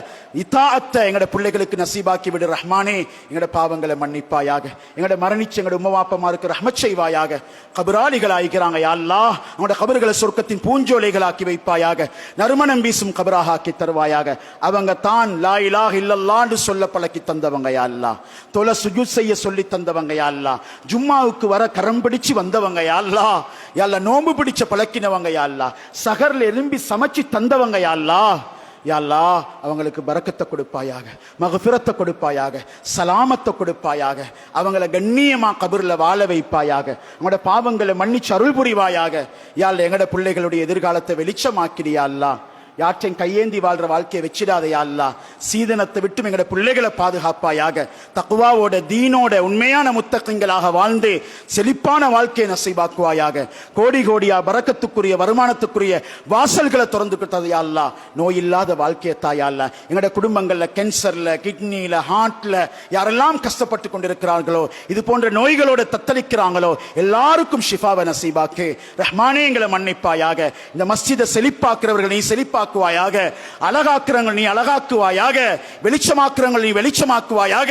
இதாஅத்தை எங்கட பிள்ளைகளுக்கு நசீபாக்கி விடு ரஹ்மானே. எங்கட பாவங்களை மன்னிப்பாயாக. எங்கட மரணிச்சு எங்கட உம்மா வாப்பமாருக்கு ரஹ்மத் செய்வாயாக. கபராளிகள் ஆகிறாங்க யா அல்லாஹ், அவங்களோட கபர்களை சொர்க்கத்தின் பூஞ்சோலைகளாக்கி வைப்பாயாக. நறுமணம் வீசும் கபராக ஆக்கி தருவாயாக. அவங்க தான் லா இலாஹ இல்லல்லாஹ்னு சொல்ல பழக்கி தந்தவங்க யா அல்லாஹ். தொலை சுஜூத் செய்ய சொல்லி தந்தவங்க யா அல்லாஹ். ஜும்மாவுக்கு வர கரம் பிடிச்சு வந்தவங்க யா அல்லாஹ். யா அல்லாஹ் நோம்பு பிடிச்ச பழக்கினவங்க யா அல்லாஹ். சகர்ல எலும்பி சமைச்சு தந்தவங்க யா அல்லாஹ். யா அல்லாஹ் அவங்களுக்கு பரக்கத்தை கொடுப்பாயாக, மகஃபிரத்தை கொடுப்பாயாக, சலாமத்தை கொடுப்பாயாக. அவங்கள கண்ணியமா கபர்ல வாழ வைப்பாயாக. அவங்களோட பாவங்களை மன்னிச்சு அருள் புரிவாயாக. யா அல்லாஹ் எங்கட பிள்ளைகளுடைய எதிர்காலத்தை வெளிச்சமாக்கிறியா அல்லாஹ். யாற்றையும் கையேந்தி வாழ்ற வாழ்க்கையை வச்சிடாதையா அல்லாஹ். சீதனத்தை விட்டு எங்கட பிள்ளைகளை பாதுகாப்பாயாக. தக்வாவோட தீனோட உண்மையான முத்தகங்களாக வாழ்ந்து செழிப்பான வாழ்க்கையை நசீபாக்குவாயாக. கோடி கோடியா பரக்கத்துக்குரிய வருமானத்துக்குரிய வாசல்களை திறந்து கொடுத்ததையா அல்லாஹ். நோய் இல்லாத வாழ்க்கையை தாயா அல்லாஹ். எங்கட குடும்பங்கள்ல கேன்சர்ல, கிட்னில, ஹார்ட்ல யாரெல்லாம் கஷ்டப்பட்டு கொண்டிருக்கிறார்களோ, இது போன்ற நோய்களோட தத்தளிக்கிறாங்களோ எல்லாருக்கும் ஷிஃபாவை நசீபாக்கு ரஹ்மானே. எங்களை மன்னிப்பாயாக. இந்த மஸ்ஜிதை செழிப்பாக்குறவர்கள் நீ செழிப்பா அழகாக்குறவங்க நீ அழகாக்குவாயாக. வெளிச்சமாக்குறவங்க நீ வெளிச்சமாக்குவாயாக.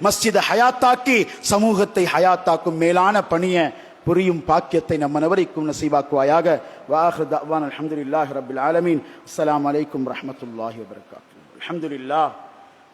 மஸ்ஜித் ஹயாத்தாக்கி சமூகத்தை ஹயாத்தாக்கும் மேலான பணியை புரியும் பாக்கியத்தை நம் அனைவருக்கும் நசீபாக்குவாயாக. வாஹிர் தஅவானா அல்ஹம்துலில்லாஹி ரப்பில் ஆலமீன். அஸ்ஸலாமு அலைக்கும் வரஹ்மத்துல்லாஹி வபரகாத்துஹு.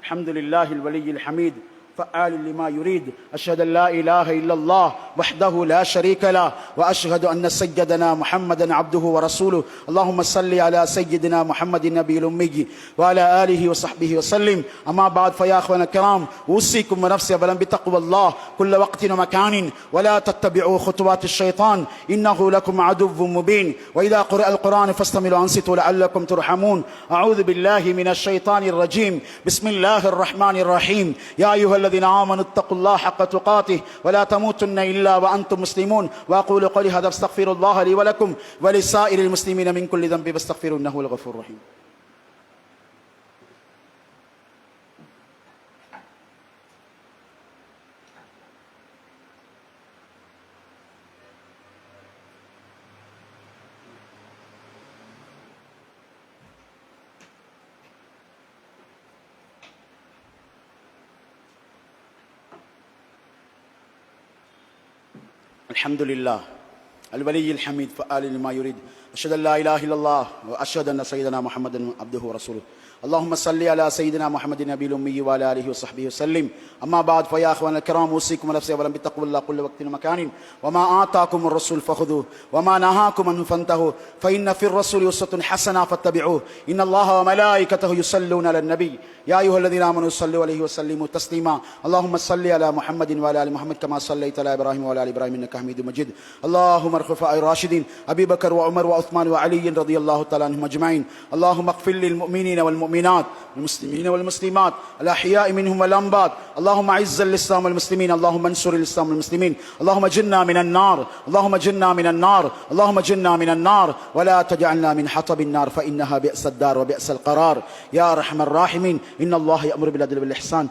அல்ஹம்துலில்லாஹில் வலியில் ஹமீத் فعال لما يريد. أشهد أن لا إله إلا الله وحده لا شريك له وأشهد أن سيدنا محمدا عبده ورسوله. اللهم صل على سيدنا محمد النبي الأمي وعلى آله وصحبه وسلم. أما بعد فيا أخوانا الكرام أوصيكم ونفسي أولا بتقوى الله كل وقت ومكان ولا تتبعوا خطوات الشيطان إنه لكم عدو مبين. وإذا قرأ القرآن فاستمعوا وأنصتوا لعلكم ترحمون. أعوذ بالله من الشيطان الرجيم. بسم الله الرحمن الرحيم. يا أيها الذين آمنوا اتقوا الله حق تقاته ولا تموتن إلا وأنتم مسلمون. وأقول قولي هذا أستغفر الله لي ولكم ولسائر المسلمين من كل ذنب فاستغفروه إنه هو الغفور الرحيم. الحمد لله الولي الحميد فعال لما يريد. أشهد أن لا إله إلا الله وأشهد أن سيدنا محمدا عبده ورسوله. اللهم صل على سيدنا محمد النبي الأمي وعلى آله وصحبه وسلم. أما بعد فيا أخوان الكرام أوصيكم ونفسي أولا بتقوى الله كل وقت ومكان. وما آتاكم الرسول فخذوه وما نهاكم عنه فانتهوا فإن في الرسول أسوة حسنة فاتبعوه. إن الله وملائكته يصلون على النبي يا أيها الذين آمنوا صلوا عليه وسلموا تسليما. اللهم صل على محمد وعلى آل محمد كما صليت على إبراهيم وعلى آل إبراهيم إنك حميد مجيد. اللهم ارحم خلفاء الراشدين أبي بكر وعمر وعثمان وعلي رضي الله تعالى عنهم أجمعين. اللهم اغفر للمؤمنين والمؤمنات والمسلمين والمسلمات الأحياء منهم والأموات. اللهم أعز الإسلام والمسلمين. اللهم انصر الإسلام والمسلمين. اللهم جننا من النار. اللهم جننا من النار. اللهم جننا من النار ولا تجعلنا من حطب النار فإنها بئس الدار وبئس القرار. يا أرحم الراحمين. إن الله يأمر بالعدل والإحسان